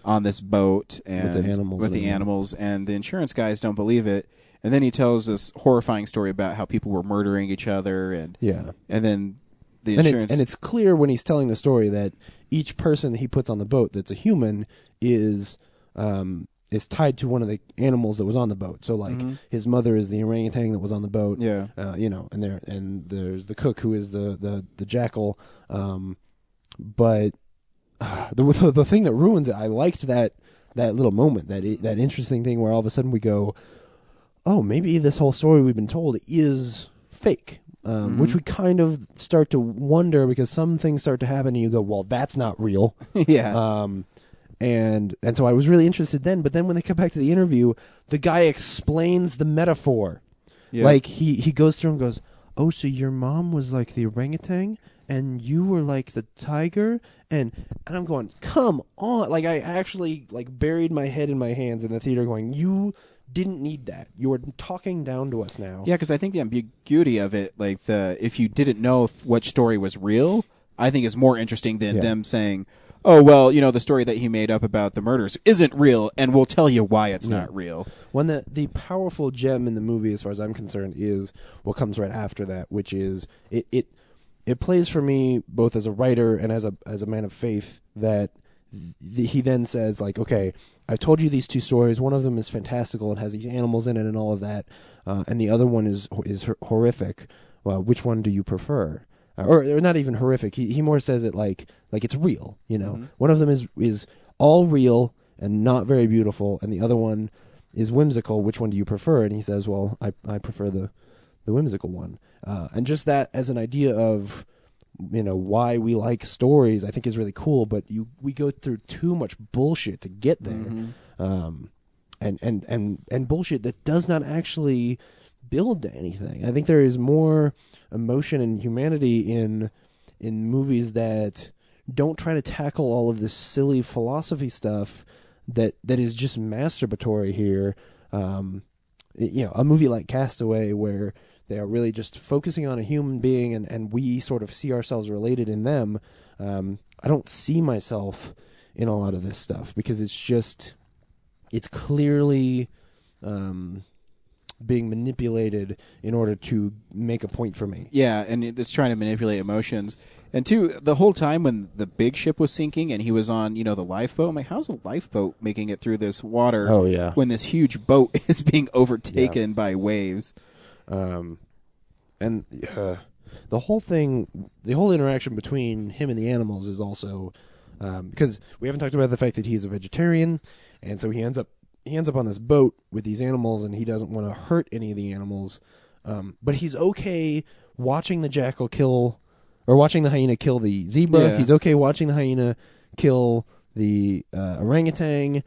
S5: on this boat and with the animals, and the insurance guys don't believe it, and then he tells this horrifying story about how people were murdering each other, and then the insurance,
S7: and it's clear when he's telling the story that each person that he puts on the boat that's a human is tied to one of the animals that was on the boat. So like his mother is the orangutan that was on the boat.
S5: Yeah.
S7: And there's the cook who is the jackal. But the thing that ruins it, I liked that little moment, that interesting thing where all of a sudden we go, oh, maybe this whole story we've been told is fake. Which we kind of start to wonder, because some things start to happen and you go, well, that's not real.
S5: Yeah.
S7: And so I was really interested then, but then when they come back to the interview, the guy explains the metaphor. Yeah. Like he goes through and goes, oh, so your mom was like the orangutan and you were like the tiger, and I'm going, come on. Like I actually like buried my head in my hands in the theater going, you didn't need that. You were talking down to us now.
S5: Yeah, because I think the ambiguity of it, like if you didn't know which story was real, I think is more interesting than them saying, oh, well, the story that he made up about the murders isn't real, and we'll tell you why it's not real.
S7: When the powerful gem in the movie, as far as I'm concerned, is what comes right after that, which is it plays for me both as a writer and as a man of faith that he then says, like, okay, I've told you these two stories. One of them is fantastical and has these animals in it and all of that, and the other one is horrific. Well, which one do you prefer? Or not even horrific. He more says it like it's real. One of them is all real and not very beautiful, and the other one is whimsical. Which one do you prefer? And he says, well, I prefer the whimsical one. And just that as an idea of why we like stories, I think is really cool. But we go through too much bullshit to get there, and bullshit that does not actually build to anything. I think there is more emotion and humanity in movies that don't try to tackle all of this silly philosophy stuff that is just masturbatory here. A movie like Castaway, where they are really just focusing on a human being and we sort of see ourselves related in them. I don't see myself in a lot of this stuff because it's clearly being manipulated in order to make a point for me.
S5: Yeah, and it's trying to manipulate emotions. And two, the whole time when the big ship was sinking and he was on, the lifeboat, I'm like, how's a lifeboat making it through this water when this huge boat is being overtaken by waves?
S7: The whole thing, the whole interaction between him and the animals is also because we haven't talked about the fact that he's a vegetarian, and so he ends up on this boat with these animals, and he doesn't want to hurt any of the animals. But he's okay watching the jackal watching the hyena kill the zebra. Yeah. He's okay watching the hyena kill the orangutan.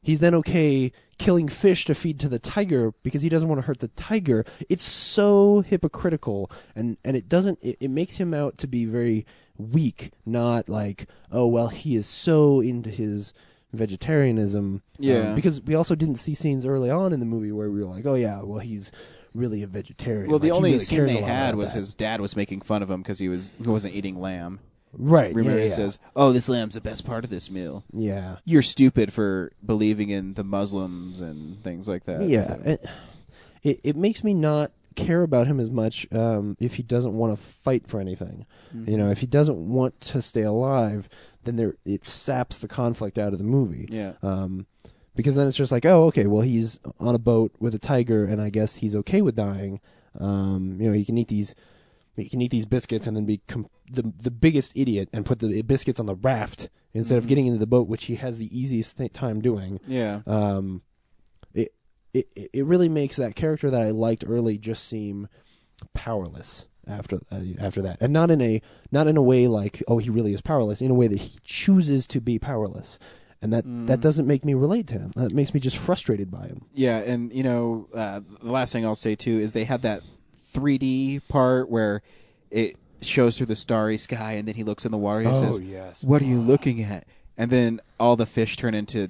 S7: He's then okay killing fish to feed to the tiger because he doesn't want to hurt the tiger. It's so hypocritical, and it makes him out to be very weak, not like, oh, well, he is so into his vegetarianism. Because we also didn't see scenes early on in the movie where we were like, oh yeah, well, he's really a vegetarian.
S5: Well, the only scene they had was his dad was making fun of him because he wasn't eating lamb.
S7: Right.
S5: Remember he says, oh, this lamb's the best part of this meal.
S7: Yeah.
S5: You're stupid for believing in the Muslims and things like that.
S7: Yeah. So. It makes me not care about him as much if he doesn't want to fight for anything. Mm-hmm. If he doesn't want to stay alive, then it saps the conflict out of the movie.
S5: Yeah.
S7: Because then it's just like, oh, okay, well, he's on a boat with a tiger, and I guess he's okay with dying. He can eat these You can eat these biscuits and then be the biggest idiot and put the biscuits on the raft instead of getting into the boat, which he has the easiest time doing.
S5: Yeah.
S7: It really makes that character that I liked early just seem powerless after that, and not in a way like, oh, he really is powerless, in a way that he chooses to be powerless. And that doesn't make me relate to him. That makes me just frustrated by him.
S5: Yeah, and the last thing I'll say too is they had that 3D part where it shows through the starry sky, and then he looks in the water. And he says,
S7: yes.
S5: "What are you looking at?" And then all the fish turn into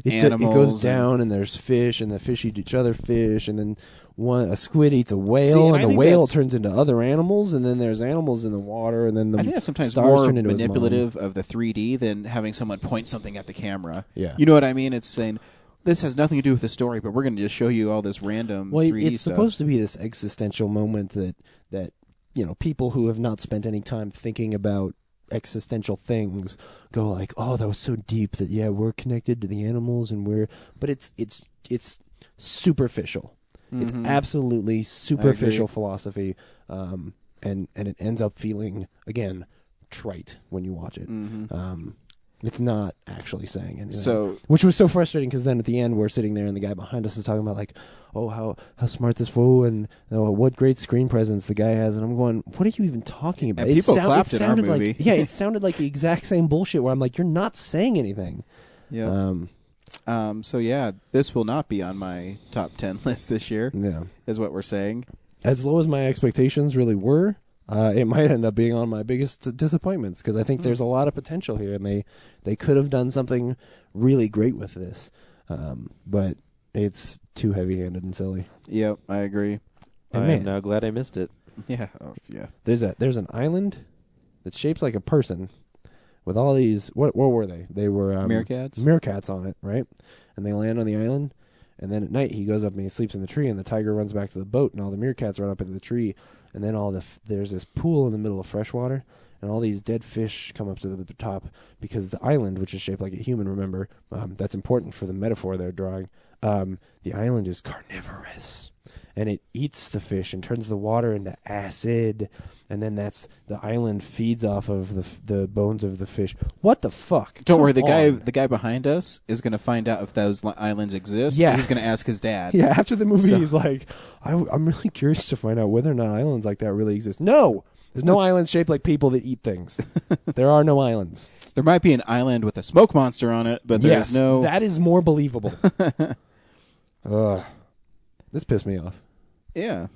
S5: animals.
S7: It goes down, and there's fish, and the fish eat each other fish, and then a squid eats a whale, and the whale turns into other animals, and then there's animals in the water, and then the
S5: I think that's sometimes
S7: stars
S5: more
S7: turn into
S5: manipulative of the 3D than having someone point something at the camera.
S7: Yeah.
S5: You know what I mean? It's saying, this has nothing to do with the story, but we're going to just show you all this random 3D
S7: it's
S5: stuff.
S7: supposed to be this existential moment that people who have not spent any time thinking about existential things go like, oh, that was so deep that we're connected to the animals, and but it's superficial. It's absolutely superficial philosophy, and it ends up feeling, again, trite when you watch it. It's not actually saying anything. Which was so frustrating, because then at the end we're sitting there and the guy behind us is talking about like, oh, how smart this fool, and what great screen presence the guy has, and I'm going, what are you even talking about?
S5: And people clapped in our movie.
S7: Like, it sounded like the exact same bullshit where I'm like, you're not saying anything.
S5: Yeah. So yeah, this will not be on my top 10 list this year.
S7: Yeah,
S5: is what we're saying.
S7: As low as my expectations really were, it might end up being on my biggest disappointments, because I think there's a lot of potential here, and they could have done something really great with this, but it's too heavy-handed and silly.
S5: Yep, I agree.
S7: And
S6: I'm now glad I missed it.
S5: Yeah, yeah.
S7: There's an island that's shaped like a person with all these. What were they? They were
S5: meerkats.
S7: Meerkats on it, right? And they land on the island, and then at night he goes up and he sleeps in the tree, and the tiger runs back to the boat, and all the meerkats run up into the tree, and then there's this pool in the middle of fresh water, and all these dead fish come up to the top, because the island, which is shaped like a human, remember, that's important for the metaphor they're drawing. The island is carnivorous, and it eats the fish and turns the water into acid, and then the island feeds off of the bones of the fish. What the fuck?
S5: Don't worry, the guy behind us is going to find out if those islands exist.
S7: Yeah,
S5: he's going to ask his dad.
S7: Yeah, after the movie, he's like, I'm really curious to find out whether or not islands like that really exist. No, there's no islands shaped like people that eat things. There are no islands.
S5: There might be an island with a smoke monster on it, but there's no.
S7: That is more believable. This pissed me off.
S5: Yeah.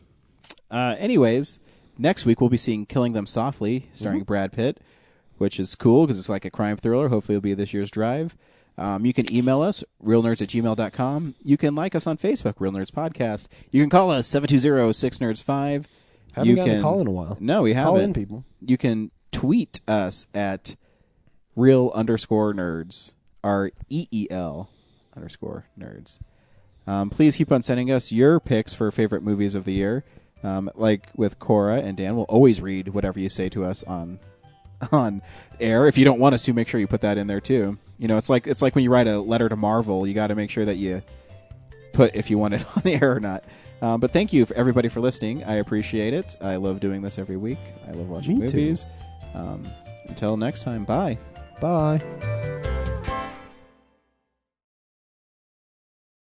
S5: Anyways, next week we'll be seeing Killing Them Softly, starring Brad Pitt, which is cool because it's like a crime thriller. Hopefully it'll be this year's drive. You can email us, realnerds@gmail.com. You can like us on Facebook, Real Nerds Podcast. You can call us, 720-6nerds5.
S7: Haven't gotten a call in a while.
S5: No, we haven't.
S7: Call in, people.
S5: You can tweet us at real_nerds, REEL_nerds. Please keep on sending us your picks for favorite movies of the year. Like with Cora and Dan, we'll always read whatever you say to us on air. If you don't want us to, make sure you put that in there too. It's like when you write a letter to Marvel, you got to make sure that you put if you want it on the air or not. But thank you for everybody for listening. I appreciate it. I love doing this every week. I love watching movies. Until next time, bye.
S7: Bye.